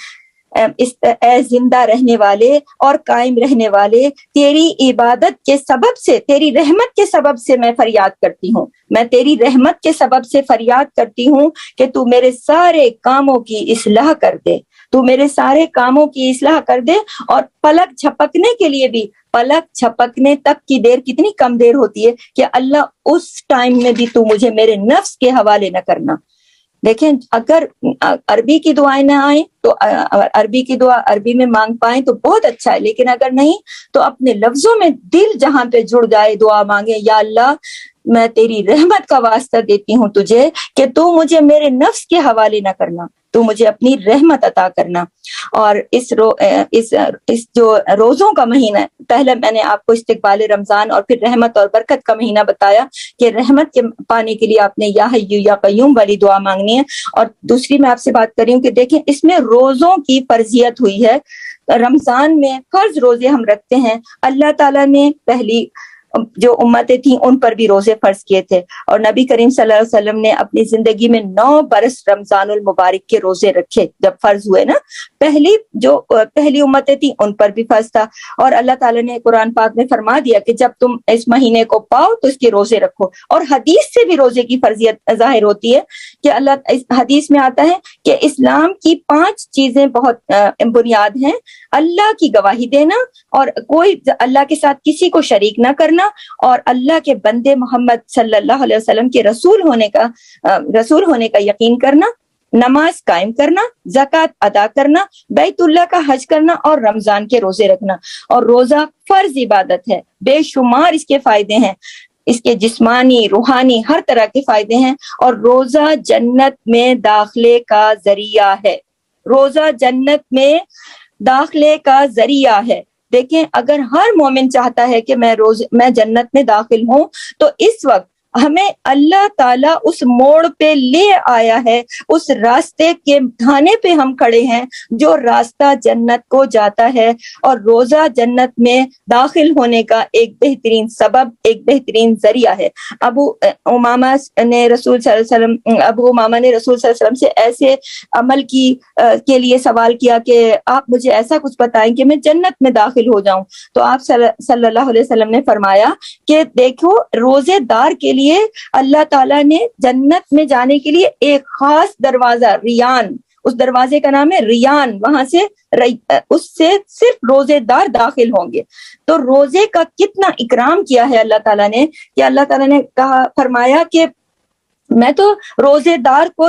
اے زندہ رہنے والے اور قائم رہنے والے، تیری عبادت کے سبب سے، تیری رحمت کے سبب سے میں فریاد کرتی ہوں، میں تیری رحمت کے سبب سے فریاد کرتی ہوں کہ تو میرے سارے کاموں کی اصلاح کر دے، تو میرے سارے کاموں کی اصلاح کر دے۔ اور پلک جھپکنے کے لیے بھی، پلک جھپکنے تک کی دیر کتنی کم دیر ہوتی ہے کہ اللہ اس ٹائم میں بھی تو مجھے میرے نفس کے حوالے نہ کرنا۔ دیکھیں اگر عربی کی دعائیں نہ آئیں تو عربی کی دعا عربی میں مانگ پائیں تو بہت اچھا ہے، لیکن اگر نہیں تو اپنے لفظوں میں دل جہاں پہ جڑ جائے دعا مانگے، یا اللہ میں تیری رحمت کا واسطہ دیتی ہوں تجھے کہ تو مجھے میرے نفس کے حوالے نہ کرنا، تو مجھے اپنی رحمت عطا کرنا۔ اور اس جو روزوں کا مہینہ ہے، پہلے میں نے آپ کو استقبال رمضان اور پھر رحمت اور برکت کا مہینہ بتایا کہ رحمت کے پانے کے لیے آپ نے یا حی یا قیوم والی دعا مانگنی ہے۔ اور دوسری میں آپ سے بات کر رہی ہوں کہ دیکھیں اس میں روزوں کی فرضیت ہوئی ہے۔ رمضان میں فرض روزے ہم رکھتے ہیں، اللہ تعالیٰ نے پہلی جو امتیں تھیں ان پر بھی روزے فرض کیے تھے، اور نبی کریم صلی اللہ علیہ وسلم نے اپنی زندگی میں 9 برس رمضان المبارک کے روزے رکھے جب فرض ہوئے نا، پہلی امتیں تھیں ان پر بھی فرض تھا۔ اور اللہ تعالیٰ نے قرآن پاک میں فرما دیا کہ جب تم اس مہینے کو پاؤ تو اس کے روزے رکھو۔ اور حدیث سے بھی روزے کی فرضیت ظاہر ہوتی ہے کہ حدیث میں آتا ہے کہ اسلام کی 5 چیزیں بہت بنیاد ہیں: اللہ کی گواہی دینا، اور کوئی اللہ کے ساتھ کسی کو شریک نہ کرنا، کرنا اور اللہ کے بندے محمد صلی اللہ علیہ وسلم کے رسول ہونے کا یقین کرنا، نماز قائم کرنا، زکوٰۃ ادا کرنا، بیت اللہ کا حج کرنا اور رمضان کے روزے رکھنا۔ اور روزہ فرض عبادت ہے، بے شمار اس کے فائدے ہیں، اس کے جسمانی، روحانی، ہر طرح کے فائدے ہیں، اور روزہ جنت میں داخلے کا ذریعہ ہے۔ روزہ جنت میں داخلے کا ذریعہ ہے۔ دیکھیں، اگر ہر مومن چاہتا ہے کہ میں جنت میں داخل ہوں، تو اس وقت ہمیں اللہ تعالیٰ اس موڑ پہ لے آیا ہے، اس راستے کے دھانے پہ ہم کھڑے ہیں جو راستہ جنت کو جاتا ہے، اور روزہ جنت میں داخل ہونے کا ایک بہترین سبب، ایک بہترین ذریعہ ہے۔ ابو امامہ نے رسول صلی اللہ علیہ وسلم سے ایسے عمل کے لیے سوال کیا کہ آپ مجھے ایسا کچھ بتائیں کہ میں جنت میں داخل ہو جاؤں، تو آپ صلی اللہ علیہ وسلم نے فرمایا کہ دیکھو، روزے دار کے لیے اللہ تعالیٰ نے جنت میں جانے کے لیے ایک خاص دروازہ، ریان، اس دروازے کا نام ہے ریان، وہاں سے اس سے صرف روزے دار داخل ہوں گے۔ تو روزے کا کتنا اکرام کیا ہے اللہ تعالیٰ نے، کہ اللہ تعالیٰ نے فرمایا کہ میں تو روزے دار کو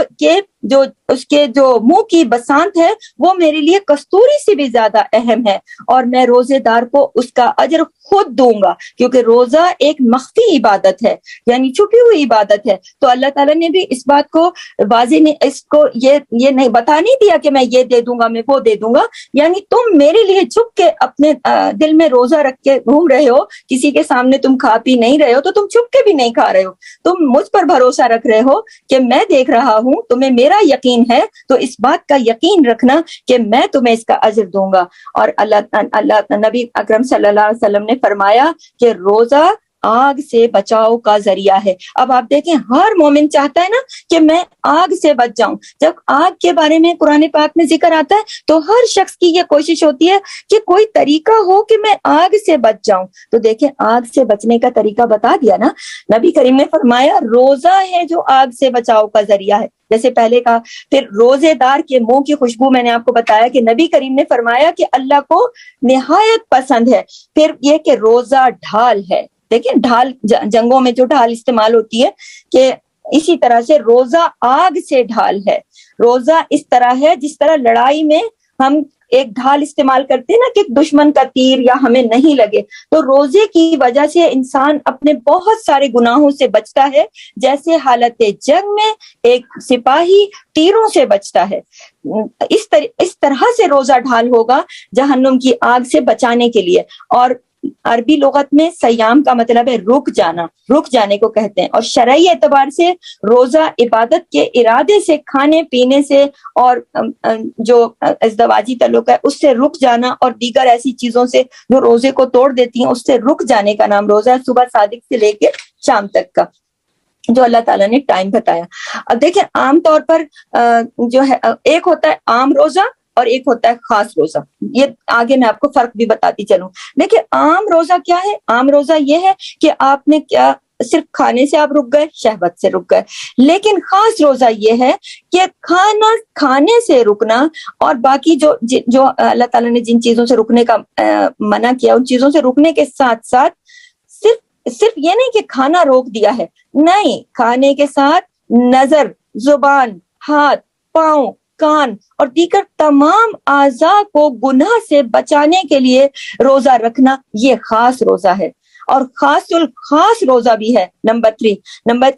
اس کے جو منہ کی بسانت ہے وہ میرے لیے کستوری سے بھی زیادہ اہم ہے، اور میں روزے دار کو اس کا اجر خود دوں گا، کیونکہ روزہ ایک مخفی عبادت ہے، یعنی چھپی ہوئی عبادت ہے۔ تو اللہ تعالیٰ نے بھی اس بات کو واضح نے اس کو یہ نہیں بتا نہیں دیا کہ میں یہ دے دوں گا، میں وہ دے دوں گا، یعنی تم میرے لیے چھپ کے اپنے دل میں روزہ رکھ کے گھوم رہے ہو، کسی کے سامنے تم کھا پی نہیں رہے ہو، تو تم چھپ کے بھی نہیں کھا رہے ہو، تم مجھ پر بھروسہ رکھ رہے ہو کہ میں دیکھ رہا ہوں، تمہیں میرا یقین ہے، تو اس بات کا یقین رکھنا کہ میں تمہیں اس کا اجر دوں گا۔ اور اللہ نبی اکرم صلی اللہ علیہ وسلم نے فرمایا کہ روزہ آگ سے بچاؤ کا ذریعہ ہے۔ اب آپ دیکھیں، ہر مومن چاہتا ہے نا کہ میں آگ سے بچ جاؤں۔ جب آگ کے بارے میں قرآن پاک میں ذکر آتا ہے تو ہر شخص کی یہ کوشش ہوتی ہے کہ کوئی طریقہ ہو کہ میں آگ سے بچ جاؤں۔ تو دیکھیں، آگ سے بچنے کا طریقہ بتا دیا نا نبی کریم نے، فرمایا روزہ ہے جو آگ سے بچاؤ کا ذریعہ ہے، جیسے پہلے کہا۔ پھر روزے دار کے منہ کی خوشبو میں نے آپ کو بتایا کہ نبی کریم نے فرمایا کہ اللہ کو نہایت پسند ہے۔ پھر یہ کہ روزہ ڈھال ہے، دیکھیں ڈھال، جنگوں میں جو ڈھال استعمال ہوتی ہے، کہ اسی طرح سے روزہ آگ سے ڈھال ہے۔ روزہ اس طرح ہے جس طرح لڑائی میں ہم ایک ڈھال استعمال کرتے ہیں نا کہ دشمن کا تیر یا ہمیں نہیں لگے، تو روزے کی وجہ سے انسان اپنے بہت سارے گناہوں سے بچتا ہے، جیسے حالت جنگ میں ایک سپاہی تیروں سے بچتا ہے۔ اس طرح سے روزہ ڈھال ہوگا جہنم کی آگ سے بچانے کے لیے۔ اور عربی لغت میں سیام کا مطلب ہے رک جانا، رک جانے کو کہتے ہیں، اور شرعی اعتبار سے روزہ عبادت کے ارادے سے کھانے پینے سے اور جو ازدواجی تعلق ہے اس سے رک جانا، اور دیگر ایسی چیزوں سے جو روزے کو توڑ دیتی ہیں اس سے رک جانے کا نام روزہ ہے، صبح صادق سے لے کے شام تک کا جو اللہ تعالیٰ نے ٹائم بتایا۔ اب دیکھیں، عام طور پر جو ہے ایک ہوتا ہے عام روزہ اور ایک ہوتا ہے خاص روزہ، یہ آگے میں آپ کو فرق بھی بتاتی چلوں۔ دیکھیں، عام روزہ کیا ہے؟ عام روزہ یہ ہے کہ آپ نے کیا صرف کھانے سے آپ رک گئے، شہوت سے رک گئے، لیکن خاص روزہ یہ ہے کہ کھانے سے رکنا اور باقی جو اللہ تعالیٰ نے جن چیزوں سے رکنے کا منع کیا ان چیزوں سے رکنے کے ساتھ ساتھ صرف یہ نہیں کہ کھانا روک دیا ہے، نہیں، کھانے کے ساتھ نظر، زبان، ہاتھ، پاؤں، کان اور دیگر تمام اعضاء کو گناہ سے بچانے کے لیے روزہ رکھنا، یہ خاص روزہ ہے۔ اور خاص الخاص روزہ بھی ہے۔ نمبر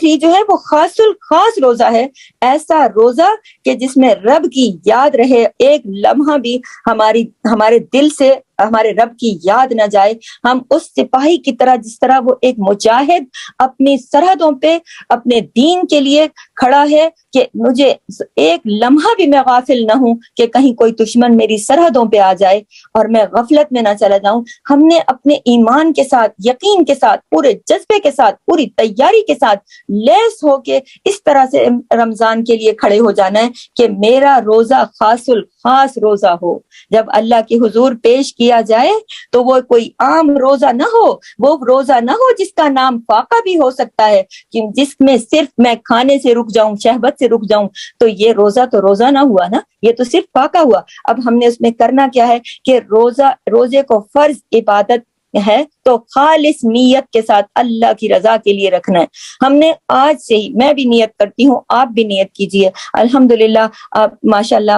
3 جو ہے وہ خاص الخاص روزہ ہے، ایسا روزہ کہ جس میں رب کی یاد رہے، ایک لمحہ بھی ہمارے دل سے ہمارے رب کی یاد نہ جائے۔ ہم اس سپاہی کی طرح جس طرح وہ ایک مجاہد اپنی سرحدوں پہ اپنے دین کے لیے کھڑا ہے کہ مجھے ایک لمحہ بھی میں غافل نہ ہوں کہ کہیں کوئی دشمن میری سرحدوں پہ آ جائے اور میں غفلت میں نہ چلا جاؤں۔ ہم نے اپنے ایمان کے ساتھ، یقین کے ساتھ، پورے جذبے کے ساتھ، پوری تیاری کے ساتھ لیس ہو کے اس طرح سے رمضان کے لیے کھڑے ہو جانا ہے کہ میرا روزہ خاص الخاص روزہ ہو۔ جب اللہ کے حضور پیش کیا جائے تو وہ کوئی عام روزہ نہ ہو، وہ روزہ نہ ہو جس کا نام فاقہ بھی ہو سکتا ہے، کہ جس میں صرف میں کھانے سے رک جاؤں، شہوت سے رک جاؤں، تو یہ روزہ تو روزہ نہ ہوا نا، یہ تو صرف فاقہ ہوا۔ اب ہم نے اس میں کرنا کیا ہے کہ روزے کو فرض عبادت ہے تو خالص نیت کے ساتھ اللہ کی رضا کے لیے رکھنا ہے. ہم نے آج سے ہی, میں بھی نیت کرتی ہوں, آپ بھی نیت کیجئے. الحمدللہ آپ ماشاءاللہ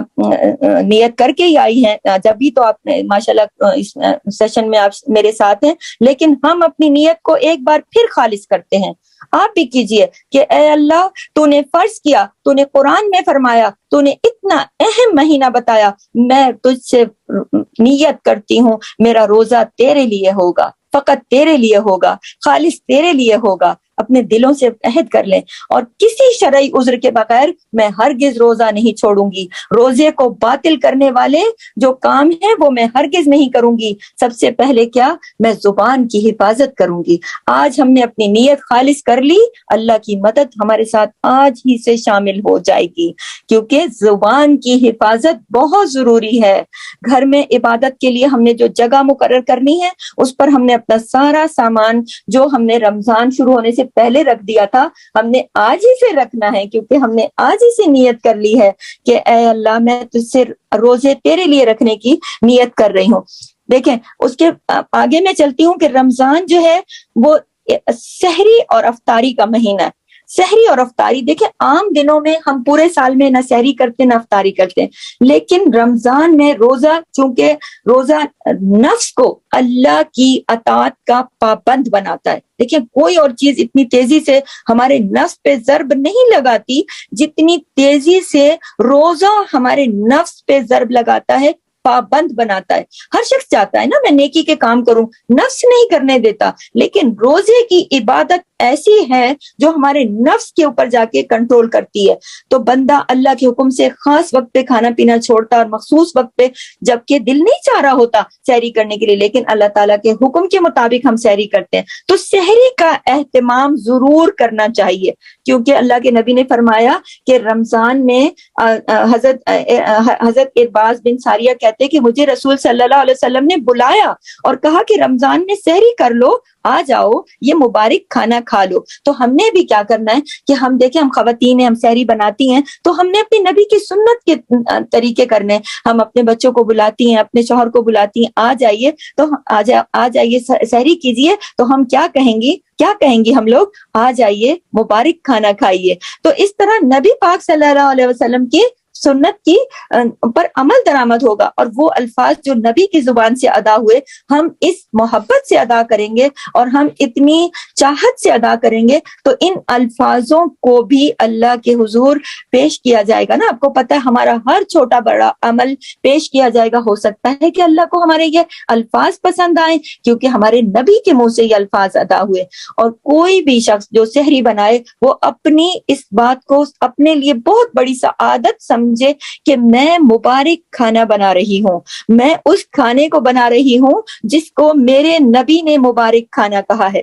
نیت کر کے ہی آئی ہیں, جب بھی تو آپ ماشاءاللہ اس سیشن میں آپ میرے ساتھ ہیں, لیکن ہم اپنی نیت کو ایک بار پھر خالص کرتے ہیں. آپ بھی کیجئے کہ اے اللہ, تو نے فرض کیا, تو نے قرآن میں فرمایا, تو نے اتنا اہم مہینہ بتایا, میں تجھ سے نیت کرتی ہوں میرا روزہ تیرے لیے ہوگا, فقط تیرے لیے ہوگا, خالص تیرے لیے ہوگا. اپنے دلوں سے عہد کر لیں, اور کسی شرعی عذر کے بغیر میں ہرگز روزہ نہیں چھوڑوں گی. روزے کو باطل کرنے والے جو کام ہیں وہ میں ہرگز نہیں کروں گی. سب سے پہلے کیا, میں زبان کی حفاظت کروں گی. آج ہم نے اپنی نیت خالص کر لی, اللہ کی مدد ہمارے ساتھ آج ہی سے شامل ہو جائے گی, کیونکہ زبان کی حفاظت بہت ضروری ہے. گھر میں عبادت کے لیے ہم نے جو جگہ مقرر کرنی ہے, اس پر ہم نے اپنا سارا سامان جو ہم نے رمضان شروع ہونے سے پہلے رکھ دیا تھا, ہم نے آج ہی سے رکھنا ہے, کیونکہ ہم نے آج ہی سے نیت کر لی ہے کہ اے اللہ, میں تجھ سے روزے تیرے لیے رکھنے کی نیت کر رہی ہوں. دیکھیں اس کے آگے میں چلتی ہوں کہ رمضان جو ہے وہ سحری اور افطاری کا مہینہ ہے. سحری اور افطاری, دیکھیں عام دنوں میں ہم پورے سال میں نہ سحری کرتے نہ افطاری کرتے, لیکن رمضان میں روزہ, چونکہ روزہ نفس کو اللہ کی اطاعت کا پابند بناتا ہے. دیکھیں کوئی اور چیز اتنی تیزی سے ہمارے نفس پہ ضرب نہیں لگاتی جتنی تیزی سے روزہ ہمارے نفس پہ ضرب لگاتا ہے, پابند بناتا ہے. ہر شخص چاہتا ہے نا میں نیکی کے کام کروں, نفس نہیں کرنے دیتا, لیکن روزے کی عبادت ایسی ہے جو ہمارے نفس کے اوپر جا کے کنٹرول کرتی ہے. تو بندہ اللہ کے حکم سے خاص وقت پہ کھانا پینا چھوڑتا اور مخصوص وقت پہ, جبکہ دل نہیں چاہ رہا ہوتا سحری کرنے کے لیے, لیکن اللہ تعالیٰ کے حکم کے مطابق ہم سحری کرتے ہیں. تو سحری کا اہتمام ضرور کرنا چاہیے, کیونکہ اللہ کے نبی نے فرمایا کہ رمضان میں حضرت ارباز بن ساریہ کہتے کہ مجھے رسول صلی اللہ علیہ وسلم نے بلایا اور کہا کہ رمضان میں سحری کر لو, آ جاؤ یہ مبارک کھانا کھا لو. تو ہم نے بھی کیا کرنا ہے کہ ہم دیکھیں, ہم خواتین ہیں, ہم سحری بناتی ہیں, تو ہم نے اپنے نبی کی سنت کے طریقے کرنے ہیں. ہم اپنے بچوں کو بلاتی ہیں, اپنے شوہر کو بلاتی ہیں, آ جائیے, تو آ جائیے سحری کیجیے. تو ہم کیا کہیں گی ہم لوگ, آ جائیے مبارک کھانا کھائیے. تو اس طرح نبی پاک صلی اللہ علیہ وسلم کی سنت کی پر عمل درآمد ہوگا, اور وہ الفاظ جو نبی کی زبان سے ادا ہوئے ہم اس محبت سے ادا کریں گے اور ہم اتنی چاہت سے ادا کریں گے, تو ان الفاظوں کو بھی اللہ کے حضور پیش کیا جائے گا نا. آپ کو پتہ ہے ہمارا ہر چھوٹا بڑا عمل پیش کیا جائے گا. ہو سکتا ہے کہ اللہ کو ہمارے یہ الفاظ پسند آئیں, کیونکہ ہمارے نبی کے منہ سے یہ الفاظ ادا ہوئے. اور کوئی بھی شخص جو سحری بنائے وہ اپنی اس بات کو اپنے لیے بہت بڑی سعادت سمجھے کہ میں مبارک کھانا بنا رہی ہوں, میں اس کھانے کو بنا رہی ہوں جس کو میرے نبی نے مبارک کھانا کہا ہے.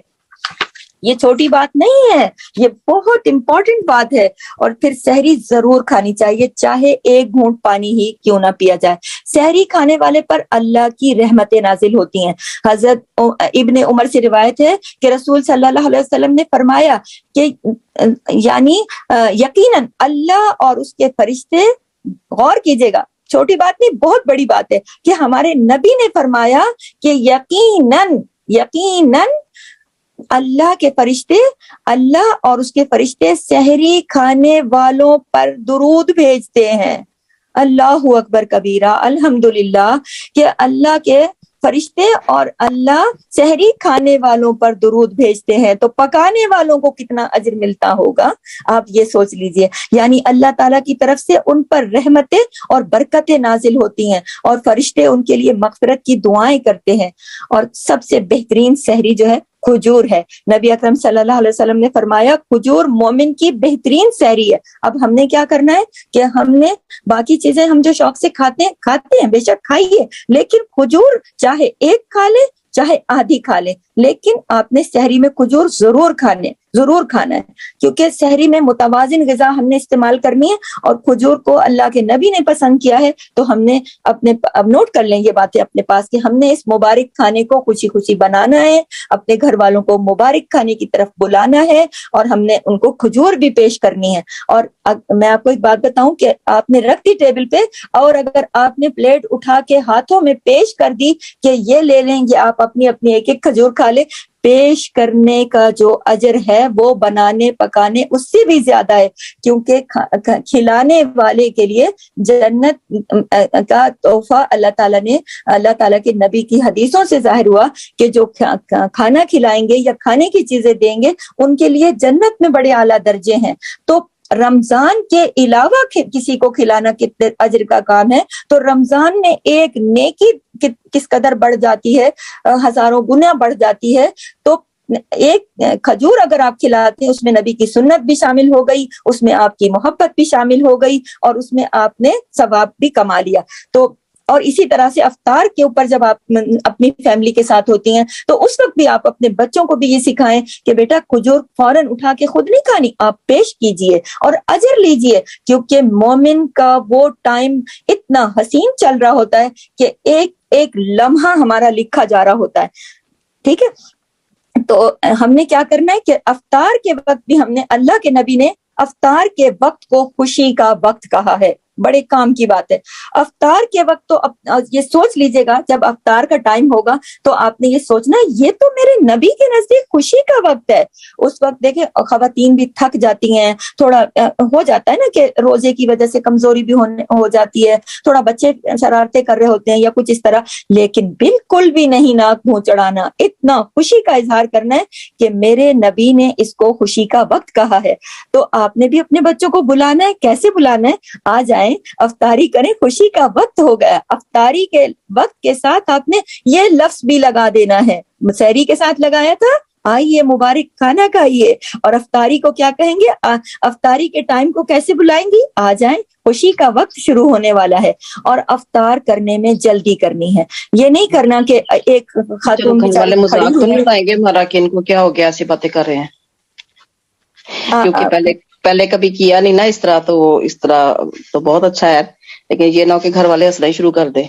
یہ چھوٹی بات نہیں ہے, یہ بہت امپورٹنٹ بات ہے. اور پھر سحری ضرور کھانی چاہیے, چاہے ایک گھونٹ پانی ہی کیوں نہ پیا جائے. سحری کھانے والے پر اللہ کی رحمتیں نازل ہوتی ہیں. حضرت ابن عمر سے روایت ہے کہ رسول صلی اللہ علیہ وسلم نے فرمایا کہ یعنی یقیناً اللہ اور اس کے فرشتے, غور کیجیے گا, چھوٹی بات نہیں بہت بڑی بات ہے, کہ ہمارے نبی نے فرمایا کہ یقیناً اللہ کے فرشتے, اللہ اور اس کے فرشتے سحری کھانے والوں پر درود بھیجتے ہیں. اللہ اکبر کبیرہ, الحمدللہ, کہ اللہ کے فرشتے اور اللہ سحری کھانے والوں پر درود بھیجتے ہیں, تو پکانے والوں کو کتنا اجر ملتا ہوگا, آپ یہ سوچ لیجئے. یعنی اللہ تعالیٰ کی طرف سے ان پر رحمتیں اور برکتیں نازل ہوتی ہیں, اور فرشتے ان کے لیے مغفرت کی دعائیں کرتے ہیں. اور سب سے بہترین سحری جو ہے کھجور ہے. نبی اکرم صلی اللہ علیہ وسلم نے فرمایا کھجور مومن کی بہترین سحری ہے. اب ہم نے کیا کرنا ہے کہ ہم نے باقی چیزیں ہم جو شوق سے کھاتے ہیں بے شک کھائیے, لیکن کھجور چاہے ایک کھا لے چاہے آدھی کھا لے, لیکن آپ نے سحری میں کھجور ضرور کھانے. ضرور کھانا ہے, کیونکہ سحری میں متوازن غذا ہم نے استعمال کرنی ہے. اور کھجور کو اللہ کے نبی نے پسند کیا ہے, تو ہم نے اب نوٹ کر لیں یہ باتیں اپنے پاس کہ ہم نے اس مبارک کھانے کو خوشی خوشی بنانا ہے, اپنے گھر والوں کو مبارک کھانے کی طرف بلانا ہے, اور ہم نے ان کو کھجور بھی پیش کرنی ہے. اور میں آپ کو ایک بات بتاؤں کہ آپ نے رکھ دی ٹیبل پہ, اور اگر آپ نے پلیٹ اٹھا کے ہاتھوں میں پیش کر دی کہ یہ لے لیں, یہ آپ اپنی اپنی ایک ایک کھجور کھا لیں, پیش کرنے کا جو اجر ہے وہ بنانے پکانے اس سے بھی زیادہ ہے, کیونکہ کھلانے والے کے لیے جنت کا تحفہ اللہ تعالیٰ کے نبی کی حدیثوں سے ظاہر ہوا کہ جو کھانا کھلائیں گے یا کھانے کی چیزیں دیں گے ان کے لیے جنت میں بڑے اعلیٰ درجے ہیں. تو رمضان کے علاوہ کسی کو کھلانا کتنے اجر کا کام ہے, تو رمضان میں ایک نیکی کس قدر بڑھ جاتی ہے, ہزاروں گنا بڑھ جاتی ہے. تو ایک کھجور اگر آپ کھلاتے ہیں اس میں نبی کی سنت بھی شامل ہو گئی, اس میں آپ کی محبت بھی شامل ہو گئی, اور اس میں آپ نے ثواب بھی کما لیا. تو اور اسی طرح سے افطار کے اوپر جب آپ اپنی فیملی کے ساتھ ہوتی ہیں تو اس وقت بھی آپ اپنے بچوں کو بھی یہ سکھائیں کہ بیٹا کھجور فوراً اٹھا کے خود نہیں کھانی, آپ پیش کیجئے اور اجر لیجئے, کیونکہ مومن کا وہ ٹائم اتنا حسین چل رہا ہوتا ہے کہ ایک ایک لمحہ ہمارا لکھا جا رہا ہوتا ہے. ٹھیک ہے, تو ہم نے کیا کرنا ہے کہ افطار کے وقت بھی ہم نے, اللہ کے نبی نے افطار کے وقت کو خوشی کا وقت کہا ہے. بڑے کام کی بات ہے. افطار کے وقت تو یہ سوچ لیجئے گا, جب افطار کا ٹائم ہوگا تو آپ نے یہ سوچنا یہ تو میرے نبی کے نزدیک خوشی کا وقت ہے. اس وقت دیکھیں خواتین بھی تھک جاتی ہیں, تھوڑا ہو جاتا ہے نا کہ روزے کی وجہ سے کمزوری بھی ہو جاتی ہے, تھوڑا بچے شرارتیں کر رہے ہوتے ہیں یا کچھ اس طرح, لیکن بالکل بھی نہیں ناک منہ چڑھانا, اتنا خوشی کا اظہار کرنا ہے کہ میرے نبی نے اس کو خوشی کا وقت کہا ہے. تو آپ نے بھی اپنے بچوں کو بلانا ہے. کیسے بلانا ہے؟ آ جائیں, افطاری کریں, خوشی کا وقت ہو گیا. افطاری کے وقت کے ساتھ آپ نے یہ لفظ بھی لگا دینا ہے, سحری کے ساتھ لگایا تھا, آئیے مبارک کھانا کھائیے. اور افطاری کو کیا کہیں گے, افطاری کے ٹائم کو کیسے بلائیں گی, آ جائیں خوشی کا وقت شروع ہونے والا ہے. اور افطار کرنے میں جلدی کرنی ہے, یہ نہیں کرنا کہ ایک خاتون گھر والے مذاق تو نہیں اڑائیں گے ہمارا کہ ان کو کیا ہو گیا ایسی باتیں کر رہے ہیں, کیونکہ پہلے کبھی کیا نہیں نا اس طرح, تو اس طرح تو بہت اچھا ہے, لیکن یہ نہ ہو کہ گھر والے ہنسنا ہی شروع کر دیں.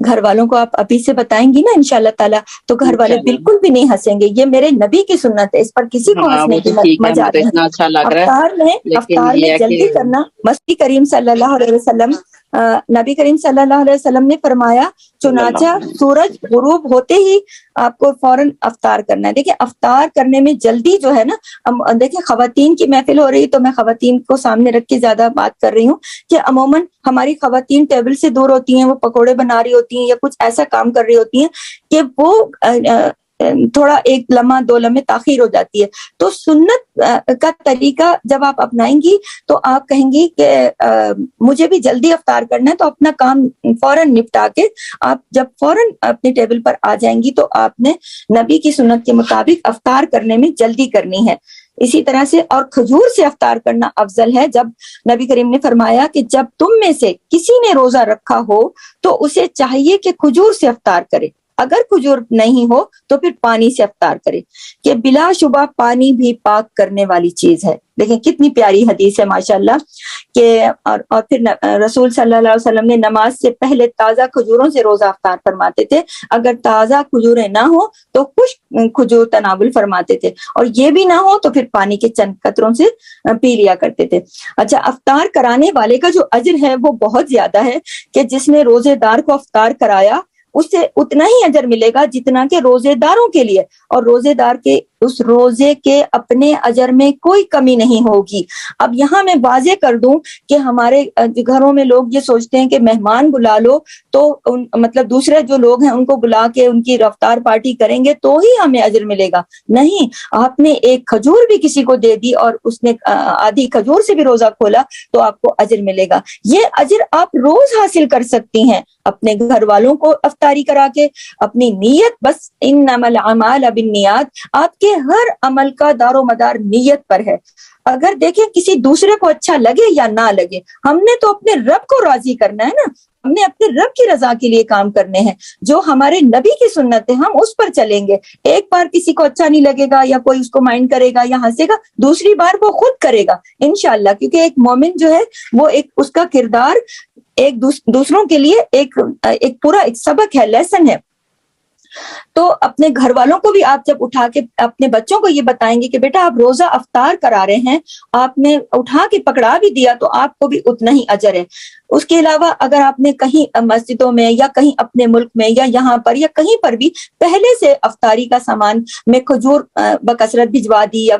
گھر والوں کو آپ ابھی سے بتائیں گی نا انشاءاللہ تعالیٰ, تو گھر والے بالکل بھی نہیں ہنسیں گے. یہ میرے نبی کی سنت ہے, اس پر کسی کو ہاں ہنسنے وہ کی تو ٹھیک ہے, ہمیں مجال تو نہیں. اتنا اچھا لگ رہا ہے, لیکن افطار میں یہ ہے کہ جلدی کرنا. مستی کریم صلی اللہ علیہ وسلم, نبی کریم صلی اللہ علیہ وسلم نے فرمایا, چنانچہ سورج غروب ہوتے ہی آپ کو فوراً افطار کرنا ہے. دیکھیں افطار کرنے میں جلدی جو ہے نا, دیکھیں خواتین کی محفل ہو رہی, تو میں خواتین کو سامنے رکھ کے زیادہ بات کر رہی ہوں کہ عموماً ہماری خواتین ٹیبل سے دور ہوتی ہیں, وہ پکوڑے بنا رہی ہوتی ہیں یا کچھ ایسا کام کر رہی ہوتی ہیں کہ وہ تھوڑا ایک لمحہ دو لمحے تاخیر ہو جاتی ہے. تو سنت کا طریقہ جب آپ اپنائیں گی تو آپ کہیں گی کہ مجھے بھی جلدی افطار کرنا ہے, تو اپنا کام فوراً نپٹا کے آپ جب فوراً اپنے ٹیبل پر آ جائیں گی تو آپ نے نبی کی سنت کے مطابق افطار کرنے میں جلدی کرنی ہے. اسی طرح سے اور کھجور سے افطار کرنا افضل ہے. جب نبی کریم نے فرمایا کہ جب تم میں سے کسی نے روزہ رکھا ہو تو اسے چاہیے کہ کھجور سے افطار کرے, اگر کھجور نہیں ہو تو پھر پانی سے افطار کرے, کہ بلا شبہ پانی بھی پاک کرنے والی چیز ہے. دیکھیں کتنی پیاری حدیث ہے ماشاءاللہ, کہ اور پھر رسول صلی اللہ علیہ وسلم نے نماز سے پہلے تازہ کھجوروں سے روزہ افطار فرماتے تھے. اگر تازہ کھجوریں نہ ہو تو خشک کھجور تناول فرماتے تھے, اور یہ بھی نہ ہو تو پھر پانی کے چند قطروں سے پی لیا کرتے تھے. اچھا, افطار کرانے والے کا جو اجر ہے وہ بہت زیادہ ہے, کہ جس نے روزے دار کو افطار کرایا اس سے اتنا ہی اجر ملے گا جتنا کہ روزے داروں کے لیے, اور روزے دار کے اس روزے کے اپنے اجر میں کوئی کمی نہیں ہوگی. اب یہاں میں واضح کر دوں کہ ہمارے گھروں میں لوگ یہ سوچتے ہیں کہ مہمان بلا لو تو مطلب دوسرے جو لوگ ہیں ان کو بلا کے ان کی رفتار پارٹی کریں گے تو ہی ہمیں اجر ملے گا. نہیں, آپ نے ایک کھجور بھی کسی کو دے دی اور اس نے آدھی کھجور سے بھی روزہ کھولا تو آپ کو اجر ملے گا. یہ اجر آپ روز حاصل کر سکتی ہیں اپنے گھر والوں کو افطاری کرا کے. اپنی نیت, بس انما الاعمال بالنیات, آپ کے ہر عمل کا دار و مدار نیت پر ہے. اگر دیکھیں کسی دوسرے کو اچھا لگے یا نہ لگے, ہم نے تو اپنے رب کو راضی کرنا ہے نا. ہم نے اپنے رب کی رضا کے لیے کام کرنے ہیں، جو ہمارے نبی کی سنت ہے ہم اس پر چلیں گے. ایک بار کسی کو اچھا نہیں لگے گا یا کوئی اس کو مائنڈ کرے گا یا ہنسے گا، دوسری بار وہ خود کرے گا انشاءاللہ، کیونکہ ایک مومن جو ہے وہ ایک اس کا کردار ایک دوسروں کے لیے ایک پورا ایک سبق ہے، لیسن ہے. تو اپنے گھر والوں کو بھی آپ جب اٹھا کے اپنے بچوں کو یہ بتائیں گے کہ بیٹا آپ روزہ افطار کرا رہے ہیں، آپ نے اٹھا کے پکڑا بھی دیا تو آپ کو بھی اتنا ہی اجر ہے. اس کے علاوہ اگر آپ نے کہیں مسجدوں میں یا کہیں اپنے ملک میں یا یہاں پر یا کہیں پر بھی پہلے سے افطاری کا سامان میں کھجور بکثرت بھجوا دی یا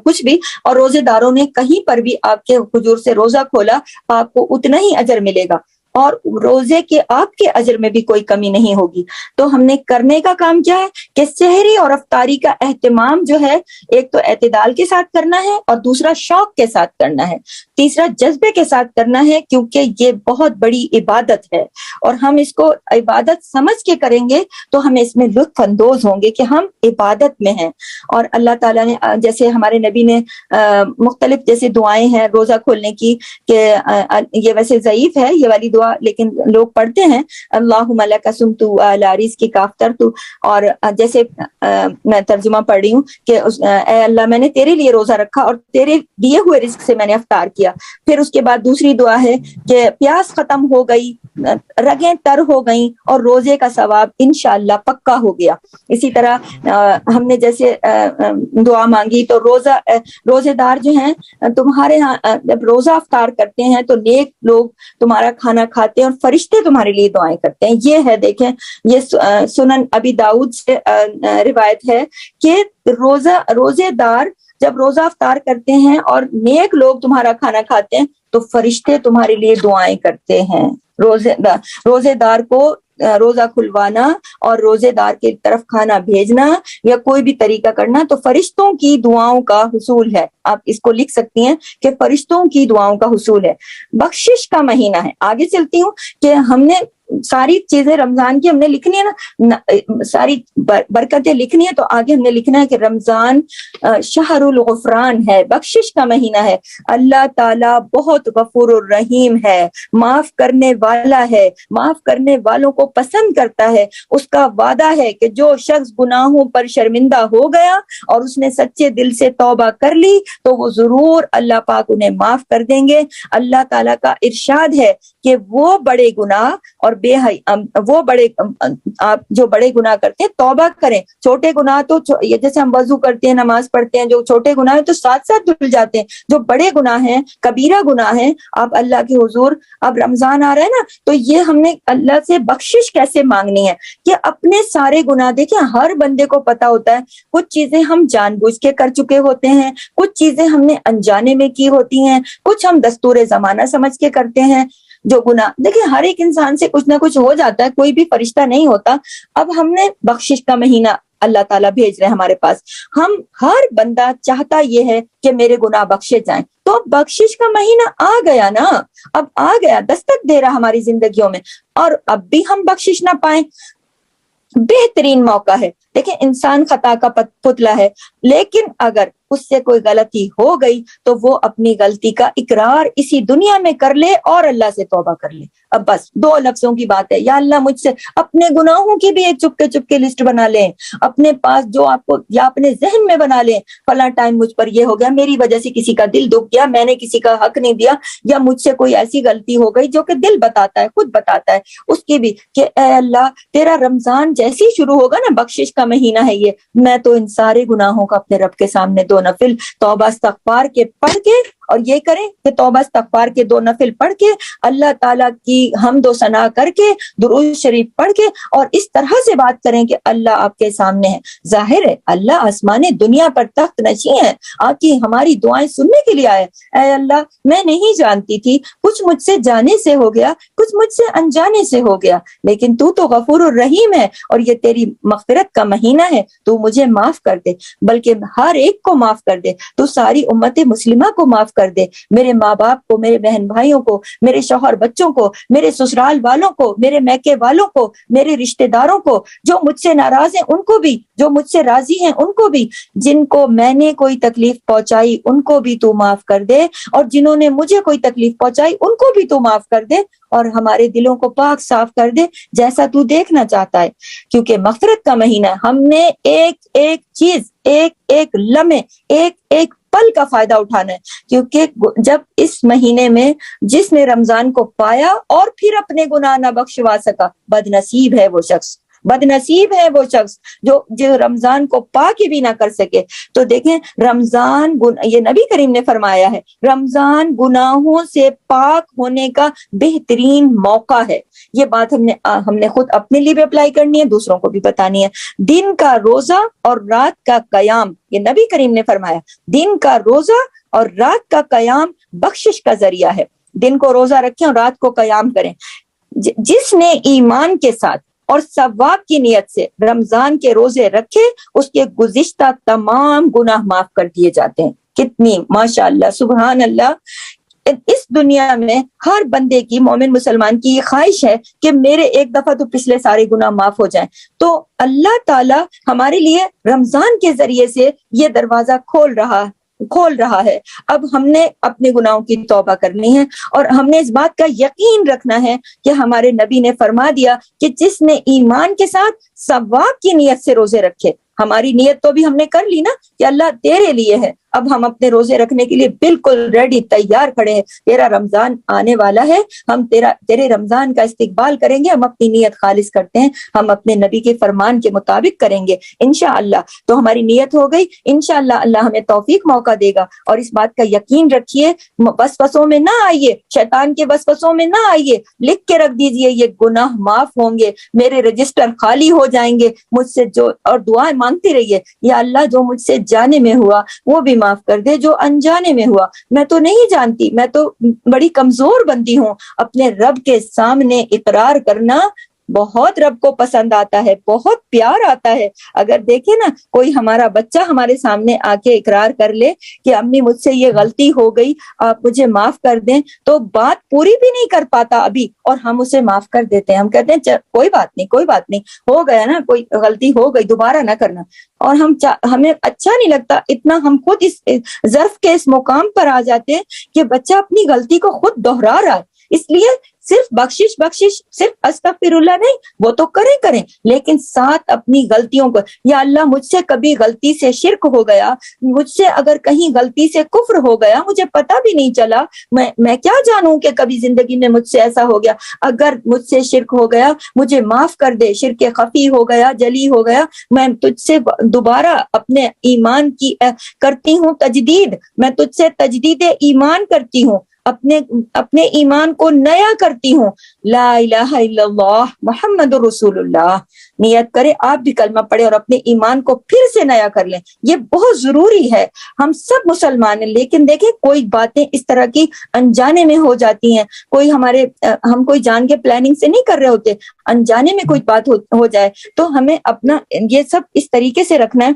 کچھ بھی، اور روزے داروں نے کہیں پر بھی آپ کے کھجور سے روزہ کھولا، آپ کو اتنا ہی اجر ملے گا اور روزے کے آپ کے اجر میں بھی کوئی کمی نہیں ہوگی. تو ہم نے کرنے کا کام کیا ہے کہ سحری اور افطاری کا اہتمام جو ہے ایک تو اعتدال کے ساتھ کرنا ہے اور دوسرا شوق کے ساتھ کرنا ہے، تیسرا جذبے کے ساتھ کرنا ہے، کیونکہ یہ بہت بڑی عبادت ہے اور ہم اس کو عبادت سمجھ کے کریں گے تو ہم اس میں لطف اندوز ہوں گے کہ ہم عبادت میں ہیں. اور اللہ تعالیٰ نے جیسے ہمارے نبی نے مختلف جیسے دعائیں ہیں روزہ کھولنے کی، کہ یہ ویسے ضعیف ہے یہ والی دعا لیکن لوگ پڑھتے ہیں، اللہم لک صمت علی رزقک افطرت، اور جیسے میں ترجمہ پڑھ رہی ہوں کہ اے اللہ میں نے تیرے لیے روزہ رکھا اور تیرے دیے ہوئے رزق سے میں نے افطار کیا. پھر اس کے بعد دوسری دعا ہے کہ پیاس ختم ہو گئی، رگیں تر ہو گئیں اور روزے کا ثواب انشاءاللہ پکا ہو گیا. اسی طرح ہم نے جیسے دعا مانگی تو روزے دار جو ہیں تمہارے ہاں جب روزہ افطار کرتے ہیں تو نیک لوگ تمہارا کھانا کھاتے ہیں اور فرشتے تمہارے لیے دعائیں کرتے ہیں. یہ ہے دیکھیں، یہ سنن ابی داؤد سے روایت ہے کہ روزے دار جب روزہ افطار کرتے ہیں اور نیک لوگ تمہارا کھانا کھاتے ہیں تو فرشتے تمہارے لیے دعائیں کرتے ہیں. روزے دار کو روزہ کھلوانا اور روزے دار کی طرف کھانا بھیجنا یا کوئی بھی طریقہ کرنا تو فرشتوں کی دعاؤں کا حصول ہے. آپ اس کو لکھ سکتی ہیں کہ فرشتوں کی دعاؤں کا حصول ہے. بخشش کا مہینہ ہے. آگے چلتی ہوں کہ ہم نے ساری چیزیں رمضان کی ہم نے لکھنی ہے نا، ساری برکتیں لکھنی ہے تو آگے ہم نے لکھنا ہے کہ رمضان شہر الغفران ہے، بخشش کا مہینہ ہے. اللہ تعالیٰ بہت غفور الرحیم ہے، معاف کرنے والا ہے، معاف کرنے والوں کو پسند کرتا ہے. اس کا وعدہ ہے کہ جو شخص گناہوں پر شرمندہ ہو گیا اور اس نے سچے دل سے توبہ کر لی تو وہ ضرور اللہ پاک انہیں معاف کر دیں گے. اللہ تعالیٰ کا ارشاد ہے کہ وہ بڑے گناہ اور وہ بڑے آپ جو بڑے گناہ کرتے ہیں توبہ کریں. چھوٹے گناہ تو یہ جیسے ہم وضو کرتے ہیں نماز پڑھتے ہیں، جو چھوٹے گناہ ہیں تو ساتھ ساتھ دھل جاتے ہیں. جو بڑے گناہ ہیں کبیرہ گناہ ہیں آپ اللہ کے حضور، اب رمضان آ رہا ہے نا تو یہ ہم نے اللہ سے بخشش کیسے مانگنی ہے کہ اپنے سارے گناہ دیکھیں ہر بندے کو پتا ہوتا ہے. کچھ چیزیں ہم جان بوجھ کے کر چکے ہوتے ہیں، کچھ چیزیں ہم نے انجانے میں کی ہوتی ہیں، کچھ ہم دستور زمانہ سمجھ کے کرتے ہیں. جو گناہ دیکھیں ہر ایک انسان سے کچھ نہ کچھ ہو جاتا ہے، کوئی بھی فرشتہ نہیں ہوتا. اب ہم نے بخشش کا مہینہ اللہ تعالیٰ بھیج رہے ہیں ہمارے پاس، ہم ہر بندہ چاہتا یہ ہے کہ میرے گناہ بخشے جائیں. تو بخشش کا مہینہ آ گیا نا، اب آ گیا، دستک دے رہا ہماری زندگیوں میں، اور اب بھی ہم بخشش نہ پائیں بہترین موقع ہے. دیکھیں انسان خطا کا پتلا ہے، لیکن اگر اس سے کوئی غلطی ہو گئی تو وہ اپنی غلطی کا اقرار اسی دنیا میں کر لے اور اللہ سے توبہ کر لے. اب بس 2 لفظوں کی بات ہے، یا اللہ مجھ سے اپنے گناہوں کی بھی ایک چپکے لسٹ بنا لیں اپنے پاس، جو آپ کو یا اپنے ذہن میں بنا لیں فلاں ٹائم مجھ پر یہ ہو گیا، میری وجہ سے کسی کا دل دکھ گیا، میں نے کسی کا حق نہیں دیا، یا مجھ سے کوئی ایسی غلطی ہو گئی جو کہ دل بتاتا ہے، خود بتاتا ہے اس کی بھی، کہ اے اللہ تیرا رمضان جیسے ہی شروع ہوگا نا، بخشش کا مہینہ ہے یہ، میں تو ان سارے گناہوں کا اپنے رب کے سامنے 2 نفل توبہ استغفار کے پڑھ کے، اور یہ کریں کہ توبہ استغفار کے 2 نفل پڑھ کے اللہ تعالیٰ کی حمد و ثنا کر کے درود شریف پڑھ کے اور اس طرح سے بات کریں کہ اللہ آپ کے سامنے ہے. ظاہر ہے اللہ آسمان دنیا پر تخت نشین ہے، آپ کی ہماری دعائیں سننے کے لیے آئے. اے اللہ میں نہیں جانتی تھی، کچھ مجھ سے جانے سے ہو گیا، کچھ مجھ سے انجانے سے ہو گیا، لیکن تو غفور الرحیم ہے اور یہ تیری مغفرت کا مہینہ ہے، تو مجھے معاف کر دے، بلکہ ہر ایک کو معاف کر دے، تو ساری امت مسلمہ کو معاف کر کر دے. میرے ماں باپ کو, میرے بہن بھائیوں کو, میرے شوہر بچوں کو, میرے سسرال والوں کو, میرے میکے والوں کو, میرے رشتہ داروں کو, جو مجھ سے ناراض ہیں ان کو بھی, جو مجھ سے راضی ہیں ان کو بھی, جن کو میں نے کوئی تکلیف پہنچائی ان کو بھی تو معاف کر دے, اور جنہوں نے مجھے کوئی تکلیف پہنچائی ان کو بھی تو معاف کر دے, اور ہمارے دلوں کو پاک صاف کر دے جیسا تو دیکھنا چاہتا ہے. کیونکہ مغفرت کا مہینہ ہے, ہم نے ایک ایک چیز, ایک ایک لمحے, ایک ایک پل کا فائدہ اٹھانا ہے. کیونکہ جب اس مہینے میں جس نے رمضان کو پایا اور پھر اپنے گناہ نہ بخشوا سکا, بد نصیب ہے وہ شخص, بد نصیب ہے وہ شخص جو رمضان کو پا کے بھی نہ کر سکے. تو دیکھیں رمضان, یہ نبی کریم نے فرمایا ہے, رمضان گناہوں سے پاک ہونے کا بہترین موقع ہے. یہ بات ہم نے خود اپنے لیے بھی اپلائی کرنی ہے, دوسروں کو بھی بتانی ہے. دن کا روزہ اور رات کا قیام, یہ نبی کریم نے فرمایا, دن کا روزہ اور رات کا قیام بخشش کا ذریعہ ہے. دن کو روزہ رکھیں اور رات کو قیام کریں. جس نے ایمان کے ساتھ اور ثواب کی نیت سے رمضان کے روزے رکھے, اس کے گزشتہ تمام گناہ معاف کر دیے جاتے ہیں. کتنی ماشاءاللہ, سبحان اللہ. اس دنیا میں ہر بندے کی, مومن مسلمان کی یہ خواہش ہے کہ میرے ایک دفعہ تو پچھلے سارے گناہ معاف ہو جائیں. تو اللہ تعالی ہمارے لیے رمضان کے ذریعے سے یہ دروازہ کھول رہا ہے. اب ہم نے اپنے گناہوں کی توبہ کرنی ہے, اور ہم نے اس بات کا یقین رکھنا ہے کہ ہمارے نبی نے فرما دیا کہ جس نے ایمان کے ساتھ ثواب کی نیت سے روزے رکھے. ہماری نیت تو بھی ہم نے کر لی نا کہ اللہ تیرے لیے ہے, اب ہم اپنے روزے رکھنے کے لیے بالکل ریڈی, تیار کھڑے ہیں. تیرا رمضان آنے والا ہے, ہم تیرے رمضان کا استقبال کریں گے. ہم اپنی نیت خالص کرتے ہیں, ہم اپنے نبی کے فرمان کے مطابق کریں گے انشاءاللہ. تو ہماری نیت ہو گئی انشاءاللہ, اللہ ہمیں توفیق موقع دے گا. اور اس بات کا یقین رکھیے, وسوسوں میں نہ آئیے, شیطان کے وسوسوں میں نہ آئیے. لکھ کے رکھ دیجئے یہ گناہ معاف ہوں گے, میرے رجسٹر خالی ہو جائیں گے مجھ سے. جو اور دعائیں مانگتے رہیے, یا اللہ جو مجھ سے جانے میں ہوا وہ بھی معاف کر دے, جو انجانے میں ہوا میں تو نہیں جانتی, میں تو بڑی کمزور بندی ہوں. اپنے رب کے سامنے اقرار کرنا بہت رب کو پسند آتا ہے, بہت پیار آتا ہے. اگر دیکھیں نا, کوئی ہمارا بچہ ہمارے سامنے آ کے اقرار کر لے کہ امی مجھ سے یہ غلطی ہو گئی, آپ مجھے معاف کر دیں, تو بات پوری بھی نہیں کر پاتا ابھی, اور ہم اسے معاف کر دیتے ہیں. ہم کہتے ہیں کوئی بات نہیں, ہو گیا نا, کوئی غلطی ہو گئی, دوبارہ نہ کرنا. اور ہمیں اچھا نہیں لگتا اتنا, ہم خود اس ظرف کے اس مقام پر آ جاتے ہیں کہ بچہ اپنی غلطی کو خود دہرا رہا ہے. اس لیے صرف بخشش, صرف استغفر اللہ نہیں, وہ تو کریں, لیکن ساتھ اپنی غلطیوں کو, یا اللہ مجھ سے کبھی غلطی سے شرک ہو گیا, مجھ سے اگر کہیں غلطی سے کفر ہو گیا, مجھے پتہ بھی نہیں چلا, میں کیا جانوں کہ کبھی زندگی میں مجھ سے ایسا ہو گیا. اگر مجھ سے شرک ہو گیا مجھے معاف کر دے, شرک خفی ہو گیا, جلی ہو گیا, میں تجھ سے دوبارہ اپنے ایمان کی کرتی ہوں تجدید, میں تجھ سے تجدید ایمان کرتی ہوں, اپنے ایمان کو نیا کرتی ہوں. لا الہ الا اللہ محمد رسول اللہ. نیت کرے آپ بھی کلمہ پڑھے اور اپنے ایمان کو پھر سے نیا کر لیں, یہ بہت ضروری ہے. ہم سب مسلمان ہیں, لیکن دیکھیں کوئی باتیں اس طرح کی انجانے میں ہو جاتی ہیں, ہم کوئی جان کے پلاننگ سے نہیں کر رہے ہوتے, انجانے میں کوئی بات ہو جائے, تو ہمیں اپنا یہ سب اس طریقے سے رکھنا ہے.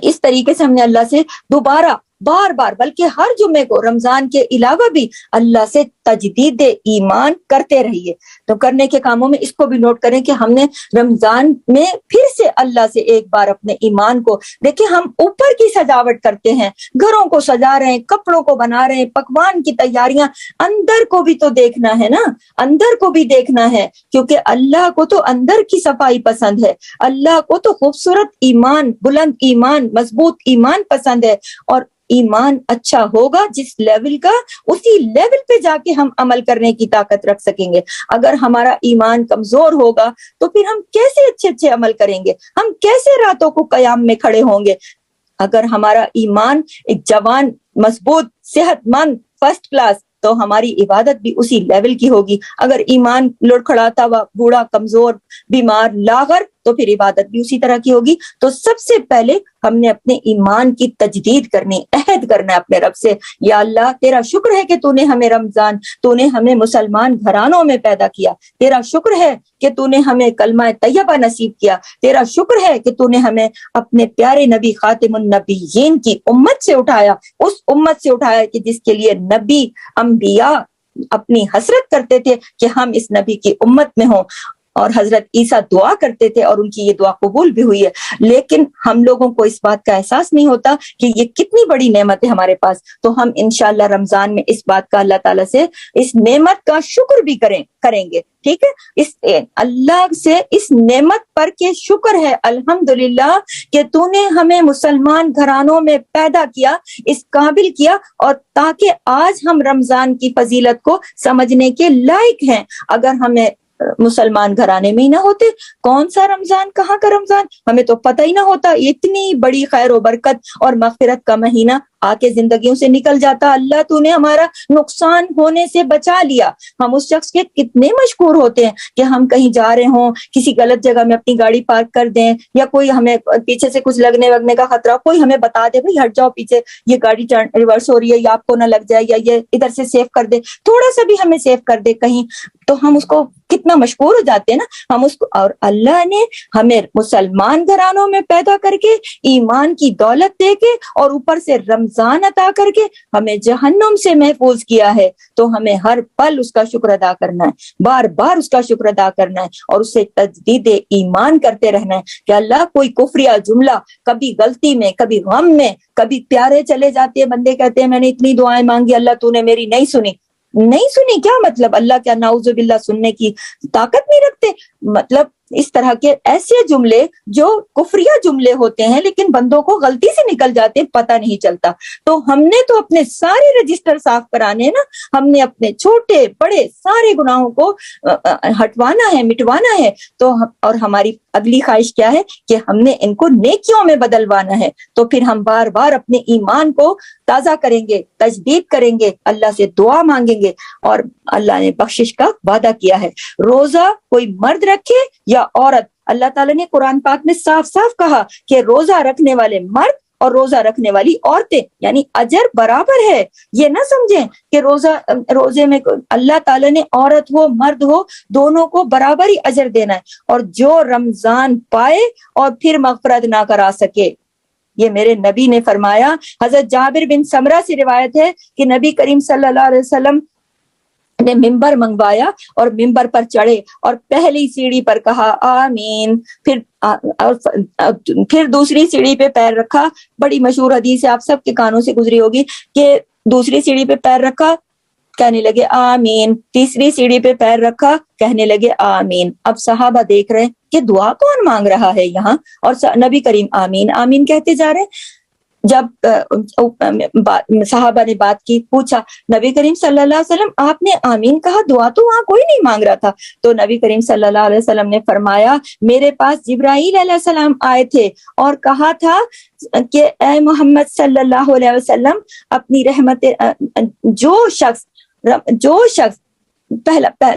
اس طریقے سے ہم نے اللہ سے دوبارہ بار بار, بلکہ ہر جمعے کو رمضان کے علاوہ بھی اللہ سے تجدید ایمان کرتے رہیے. تو کرنے کے کاموں میں اس کو بھی نوٹ کریں کہ ہم نے رمضان میں پھر سے اللہ سے ایک بار اپنے ایمان کو دیکھیں. ہم اوپر کی سجاوٹ کرتے ہیں, گھروں کو سجا رہے ہیں, کپڑوں کو بنا رہے ہیں, پکوان کی تیاریاں, اندر کو بھی تو دیکھنا ہے نا, اندر کو بھی دیکھنا ہے, کیونکہ اللہ کو تو اندر کی صفائی پسند ہے, اللہ کو تو خوبصورت ایمان, بلند ایمان, مضبوط ایمان پسند ہے. اور ایمان اچھا ہوگا جس لیول کا, اسی لیول پہ جا کے ہم عمل کرنے کی طاقت رکھ سکیں گے. اگر ہمارا ایمان کمزور ہوگا تو پھر ہم کیسے اچھے عمل کریں گے, ہم کیسے راتوں کو قیام میں کھڑے ہوں گے. اگر ہمارا ایمان ایک جوان, مضبوط, صحت مند, فرسٹ کلاس, تو ہماری عبادت بھی اسی لیول کی ہوگی. اگر ایمان لڑکھڑاتا ہوا, بوڑھا, کمزور, بیمار, لاغر, تو پھر عبادت بھی اسی طرح کی ہوگی. تو سب سے پہلے ہم نے اپنے ایمان کی تجدید کرنی, عہد کرنا ہے اپنے رب سے, یا اللہ تیرا شکر ہے کہ تو نے ہمیں رمضان, تو نے ہمیں مسلمان گھرانوں میں پیدا کیا, تیرا شکر ہے کہ تو نے ہمیں کلمہ طیبہ نصیب کیا, تیرا شکر ہے کہ تو نے ہمیں اپنے پیارے نبی خاتم النبیین کی امت سے اٹھایا, اس امت سے اٹھایا کہ جس کے لیے نبی انبیاء اپنی حسرت کرتے تھے کہ ہم اس نبی کی امت میں ہوں, اور حضرت عیسیٰ دعا کرتے تھے اور ان کی یہ دعا قبول بھی ہوئی ہے. لیکن ہم لوگوں کو اس بات کا احساس نہیں ہوتا کہ یہ کتنی بڑی نعمت ہے ہمارے پاس. تو ہم انشاءاللہ رمضان میں اس بات کا اللہ تعالیٰ سے اس نعمت کا شکر بھی کریں گے. ٹھیک ہے, اس اللہ سے اس نعمت پر کہ شکر ہے الحمدللہ کہ تو نے ہمیں مسلمان گھرانوں میں پیدا کیا, اس قابل کیا, اور تاکہ آج ہم رمضان کی فضیلت کو سمجھنے کے لائق ہیں. اگر ہمیں مسلمان گھرانے میں ہی نہ ہوتے, کون سا رمضان, کہاں کا رمضان, ہمیں تو پتہ ہی نہ ہوتا. اتنی بڑی خیر و برکت اور مغفرت کا مہینہ آ کے زندگیوں سے نکل جاتا. اللہ تو نے ہمارا نقصان ہونے سے بچا لیا. ہم اس شخص کے کتنے مشکور ہوتے ہیں کہ ہم کہیں جا رہے ہوں, کسی غلط جگہ میں اپنی گاڑی پارک کر دیں, یا کوئی ہمیں پیچھے سے کچھ لگنے کا خطرہ, کوئی ہمیں بتا دے بھائی ہٹ جاؤ پیچھے, یہ گاڑی ریورس ہو رہی ہے, یا آپ کو نہ لگ جائے, یا یہ ادھر سے سیف کر دے, تھوڑا سا بھی ہمیں سیف کر دے کہیں, تو ہم اس کو کتنا مشکور ہو جاتے ہیں نا ہم اس کو. اور اللہ نے ہمیں مسلمان گھرانوں میں پیدا کر کے, ایمان کی دولت دے کے, اور اوپر سے رمضان عطا کر کے ہمیں جہنم سے محفوظ کیا ہے. تو ہمیں ہر پل اس کا شکر ادا کرنا ہے, بار بار اس کا شکر ادا کرنا ہے, اور اس سے تجدید ایمان کرتے رہنا ہے کہ اللہ کوئی کفریہ جملہ کبھی غلطی میں, کبھی غم میں, کبھی پیارے چلے جاتے ہیں, بندے کہتے ہیں میں نے اتنی دعائیں مانگی اللہ تو نے میری نہیں سنی. نہیں سنی کیا مطلب؟ اللہ کیا نعوذ باللہ سننے کی طاقت نہیں رکھتے؟ مطلب اس طرح کے ایسے جملے جو کفریہ جملے ہوتے ہیں, لیکن بندوں کو غلطی سے نکل جاتے ہیں, پتہ نہیں چلتا. تو ہم نے تو اپنے سارے رجسٹر صاف کرانے ہیں نا, ہم نے اپنے چھوٹے بڑے سارے گناہوں کو ہٹوانا ہے, مٹوانا ہے. تو اور ہماری اگلی خواہش کیا ہے کہ ہم نے ان کو نیکیوں میں بدلوانا ہے. تو پھر ہم بار بار اپنے ایمان کو تازہ کریں گے, تجدید کریں گے, اللہ سے دعا مانگیں گے, اور اللہ نے بخشش کا وعدہ کیا ہے. روزہ کوئی مرد رکھے یا عورت, اللہ تعالیٰ نے قرآن پاک میں صاف صاف کہا کہ روزہ رکھنے والے مرد اور روزہ رکھنے والی عورتیں, یعنی اجر برابر ہے. یہ نہ سمجھیں کہ روزے میں اللہ تعالیٰ نے عورت ہو مرد ہو دونوں کو برابر ہی اجر دینا ہے. اور جو رمضان پائے اور پھر مغفرت نہ کرا سکے, یہ میرے نبی نے فرمایا. حضرت جابر بن سمرہ سے روایت ہے کہ نبی کریم صلی اللہ علیہ وسلم نے ممبر منگوایا اور ممبر پر چڑھے اور پہلی سیڑھی پر کہا آمین, پھر دوسری سیڑھی پہ پیر رکھا. بڑی مشہور حدیث ہے, آپ سب کے کانوں سے گزری ہوگی کہ دوسری سیڑھی پہ پیر رکھا, کہنے لگے آمین. تیسری سیڑھی پہ پیر رکھا, کہنے لگے آمین. اب صحابہ دیکھ رہے کہ دعا کون مانگ رہا ہے یہاں, اور نبی کریم آمین آمین کہتے جا رہے. جب صحابہ نے بات کی, پوچھا نبی کریم صلی اللہ علیہ وسلم آپ نے آمین کہا, دعا تو وہاں کوئی نہیں مانگ رہا تھا. تو نبی کریم صلی اللہ علیہ وسلم نے فرمایا میرے پاس جبرائیل علیہ السلام آئے تھے اور کہا تھا کہ اے محمد صلی اللہ علیہ وسلم اپنی رحمت, جو شخص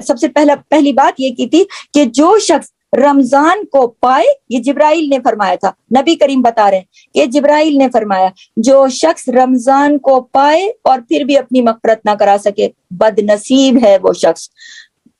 سب سے پہلی بات یہ کی تھی کہ جو شخص رمضان کو پائے, یہ جبرائیل نے فرمایا تھا, نبی کریم بتا رہے ہیں کہ جبرائیل نے فرمایا جو شخص رمضان کو پائے اور پھر بھی اپنی مغفرت نہ کرا سکے, بد نصیب ہے وہ شخص,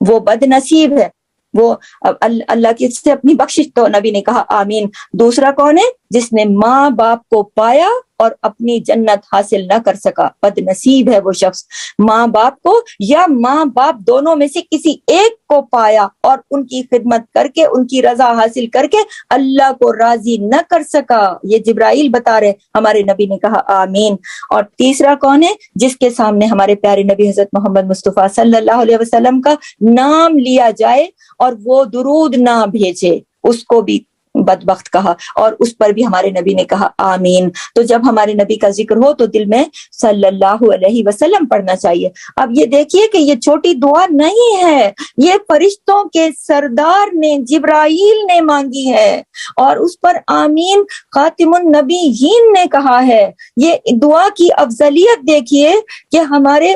وہ بد نصیب ہے, وہ اللہ کی سے اپنی بخشش. تو نبی نے کہا آمین. دوسرا کون ہے؟ جس نے ماں باپ کو پایا اور اپنی جنت حاصل نہ کر سکا, بد نصیب ہے وہ شخص. ماں باپ کو یا ماں باپ دونوں میں سے کسی ایک کو پایا اور ان کی خدمت کر کے ان کی رضا حاصل کر کے اللہ کو راضی نہ کر سکا. یہ جبرائیل بتا رہے, ہمارے نبی نے کہا آمین. اور تیسرا کون ہے؟ جس کے سامنے ہمارے پیارے نبی حضرت محمد مصطفیٰ صلی اللہ علیہ وسلم کا نام لیا جائے اور وہ درود نہ بھیجے, اس کو بھی بدبخت کہا, اور اس پر بھی ہمارے نبی نے کہا آمین. تو جب ہمارے نبی کا ذکر ہو تو دل میں صلی اللہ علیہ وسلم پڑھنا چاہیے. اب یہ دیکھیے کہ یہ چھوٹی دعا نہیں ہے, یہ فرشتوں کے سردار نے جبرائیل نے مانگی ہے, اور اس پر آمین خاتم النبیین نے کہا ہے. یہ دعا کی افضلیت دیکھیے کہ ہمارے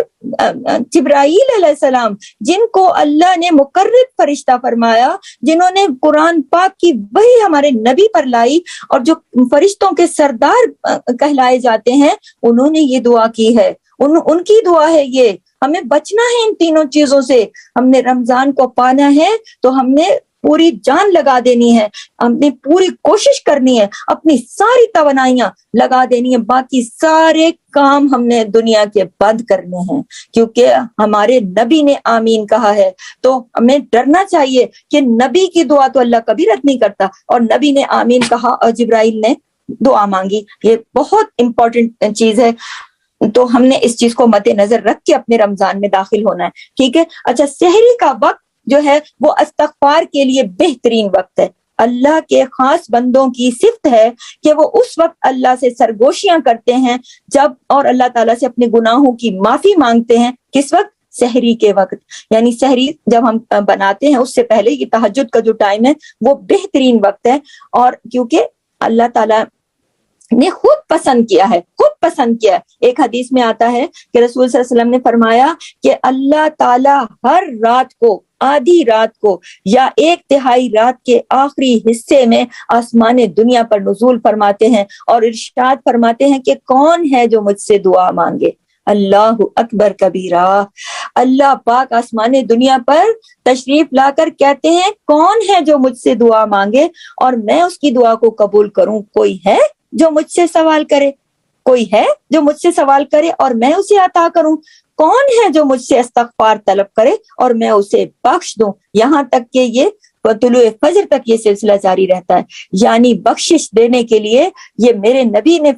جبرائیل علیہ السلام, جن کو اللہ نے مقرب فرشتہ فرمایا, جنہوں نے قرآن پاک کی وحی ہمارے نبی پر لائی, اور جو فرشتوں کے سردار کہلائے جاتے ہیں, انہوں نے یہ دعا کی ہے. ان کی دعا ہے یہ. ہمیں بچنا ہے ان تینوں چیزوں سے. ہم نے رمضان کو پانا ہے تو ہم نے پوری جان لگا دینی ہے, ہم نے پوری کوشش کرنی ہے, اپنی ساری توانائیاں لگا دینی ہے, باقی سارے کام ہم نے دنیا کے بند کرنے ہیں, کیونکہ ہمارے نبی نے آمین کہا ہے. تو ہمیں ڈرنا چاہیے کہ نبی کی دعا تو اللہ کبھی رد نہیں کرتا, اور نبی نے آمین کہا اور جبرائیل نے دعا مانگی. یہ بہت امپورٹنٹ چیز ہے. تو ہم نے اس چیز کو مد نظر رکھ کے اپنے رمضان میں داخل ہونا ہے. ٹھیک ہے. اچھا, سحری کا وقت جو ہے وہ استغفار کے لیے بہترین وقت ہے. اللہ کے خاص بندوں کی صفت ہے کہ وہ اس وقت اللہ سے سرگوشیاں کرتے ہیں جب, اور اللہ تعالیٰ سے اپنے گناہوں کی معافی مانگتے ہیں. کس وقت؟ سحری کے وقت. یعنی سحری جب ہم بناتے ہیں اس سے پہلے یہ تہجد کا جو ٹائم ہے وہ بہترین وقت ہے. اور کیونکہ اللہ تعالیٰ نے خود پسند کیا ہے, خود پسند کیا ہے. ایک حدیث میں آتا ہے کہ رسول صلی اللہ علیہ وسلم نے فرمایا کہ اللہ تعالیٰ ہر رات کو, آدھی رات کو یا 1/3 رات کے آخری حصے میں آسمان دنیا پر نزول فرماتے ہیں, اور ارشاد فرماتے ہیں کہ کون ہے جو مجھ سے دعا مانگے. اللہ اکبر کبیرہ. اللہ پاک آسمان دنیا پر تشریف لا کر کہتے ہیں کون ہے جو مجھ سے دعا مانگے اور میں اس کی دعا کو قبول کروں. کوئی ہے جو مجھ سے سوال کرے, کوئی ہے جو مجھ سے سوال کرے اور میں اسے عطا کروں. کون ہے جو مجھ سے استغفار طلب کرے اور میں اسے بخش دوں. یہاں تک کہ یہ طلوع فجر تک یہ سلسلہ جاری رہتا ہے. یعنی بخشش دینے کے لیے, یہ میرے نبی نے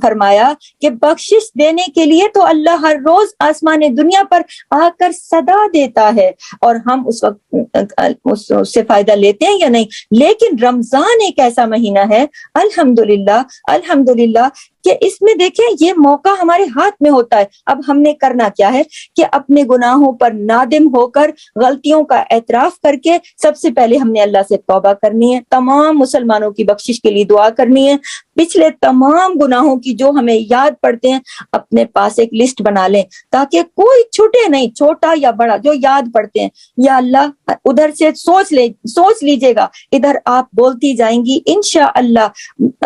فرمایا کہ بخشش دینے کے لیے تو اللہ ہر روز آسمان دنیا پر آ کر صدا دیتا ہے, اور ہم اس وقت اس سے فائدہ لیتے ہیں یا نہیں. لیکن رمضان ایک ایسا مہینہ ہے الحمدللہ, الحمدللہ کہ اس میں دیکھیں یہ موقع ہمارے ہاتھ میں ہوتا ہے. اب ہم نے کرنا کیا ہے کہ اپنے گناہوں پر نادم ہو کر, غلطیوں کا اعتراف کر کے, سب سے پہلے ہم نے اللہ سے توبہ کرنی ہے, تمام مسلمانوں کی بخشش کے لیے دعا کرنی ہے, پچھلے تمام گناہوں کی جو ہمیں یاد پڑتے ہیں اپنے پاس ایک لسٹ بنا لیں تاکہ کوئی چھوٹے نہیں, چھوٹا یا بڑا جو یاد پڑتے ہیں. یا اللہ ادھر سے سوچ لیجئے گا, ادھر آپ بولتی جائیں گی, انشاءاللہ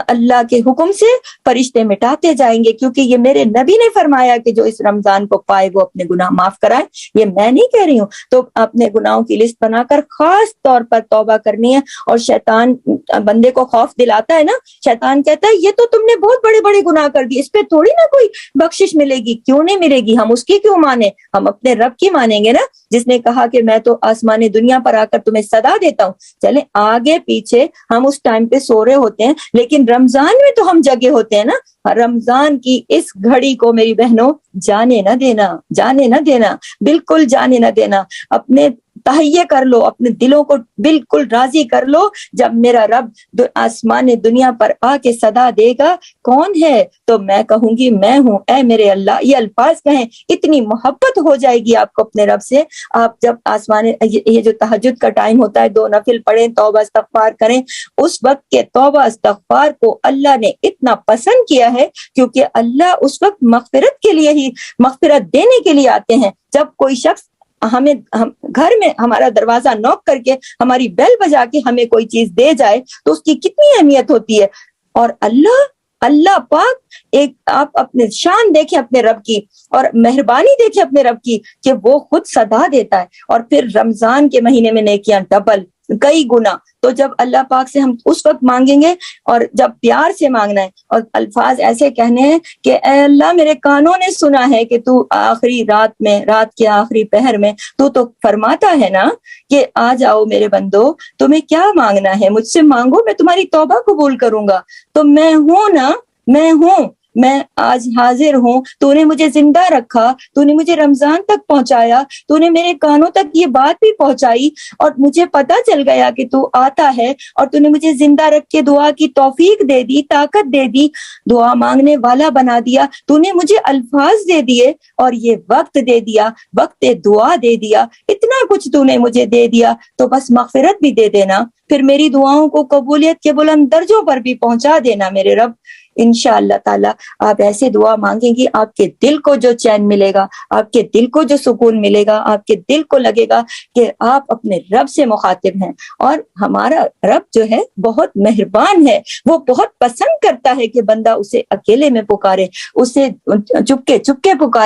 اللہ کے حکم سے فرشتے مٹاتے جائیں گے, کیونکہ یہ میرے نبی نے فرمایا کہ جو اس رمضان کو پائے وہ اپنے گناہ معاف کرائے. یہ میں نہیں کہہ رہی ہوں. تو اپنے گناہوں کی لسٹ بنا کر خاص طور پر توبہ کرنی ہے. اور شیطان بندے کو خوف دلاتا ہے نا, شیطان کہتا ہے یہ تو تم نے بہت بڑے بڑے گناہ کر دیے, اس پہ تھوڑی نہ کوئی بخشش ملے گی. کیوں نہیں ملے گی؟ ہم اس کی کیوں مانے؟ ہم اپنے رب کی مانیں گے نا, جس نے کہا کہ میں تو آسمان دنیا پر آ کر تمہیں صدا دیتا ہوں. چلے آگے پیچھے ہم اس ٹائم پہ سو رہے ہوتے ہیں, لیکن رمضان میں تو ہم جگے ہوتے ہیں نا. رمضان کی اس گھڑی کو میری بہنوں جانے نہ دینا, جانے نہ دینا, بالکل جانے نہ دینا. اپنے تہیے کر لو, اپنے دلوں کو بالکل راضی کر لو. جب میرا رب آسمان دنیا پر آ کے صدا دے گا کون ہے تو میں کہوں گی میں ہوں, اے میرے اللہ. یہ الفاظ کہیں, اتنی محبت ہو جائے گی آپ کو اپنے رب سے. آپ جب آسمان, یہ جو تہجد کا ٹائم ہوتا ہے, 2 نفل پڑھیں, توبہ استغفار کریں, اس وقت کے توبہ استغفار کو اللہ نے اتنا پسند کیا ہے کیونکہ اللہ اس وقت مغفرت کے لیے ہی, مغفرت دینے کے لیے آتے ہیں. جب کوئی شخص ہم گھر میں ہمارا دروازہ نوک کر کے, ہماری بیل بجا کے ہمیں کوئی چیز دے جائے تو اس کی کتنی اہمیت ہوتی ہے. اور اللہ پاک ایک, آپ اپنے شان دیکھیں اپنے رب کی, اور مہربانی دیکھیں اپنے رب کی کہ وہ خود صدا دیتا ہے. اور پھر رمضان کے مہینے میں نیکیاں ڈبل, کئی گنا. تو جب اللہ پاک سے ہم اس وقت مانگیں گے, اور جب پیار سے مانگنا ہے, اور الفاظ ایسے کہنے ہیں کہ اے اللہ میرے کانوں نے سنا ہے کہ تو آخری رات میں, رات کے آخری پہر میں تو فرماتا ہے نا کہ آ جاؤ میرے بندو, تمہیں کیا مانگنا ہے مجھ سے مانگو, میں تمہاری توبہ قبول کروں گا. تو میں ہوں نا, میں ہوں. میں آج حاضر ہوں, تو نے مجھے زندہ رکھا, تو نے مجھے رمضان تک پہنچایا, تو نے میرے کانوں تک یہ بات بھی پہنچائی اور مجھے پتا چل گیا کہ تو آتا ہے, اور تو نے مجھے زندہ رکھ کے دعا کی توفیق دے دی, طاقت دے دی, دعا مانگنے والا بنا دیا, تو نے مجھے الفاظ دے دیے اور یہ وقت دے دیا, وقت دعا دے دیا, اتنا کچھ تو نے مجھے دے دیا, تو بس مغفرت بھی دے دینا, پھر میری دعاؤں کو قبولیت کے بلند درجوں پر بھی پہنچا دینا میرے رب. انشاءاللہ تعالی آپ ایسے دعا مانگیں گی, آپ کے دل کو جو چین ملے گا, آپ کے دل کو جو سکون ملے گا, آپ کے دل کو لگے گا کہ آپ اپنے رب سے مخاطب ہیں. اور ہمارا رب جو ہے بہت مہربان ہے, وہ بہت پسند کرتا ہے کہ بندہ اسے اکیلے میں پکارے, اسے چپکے چپکے پکارے.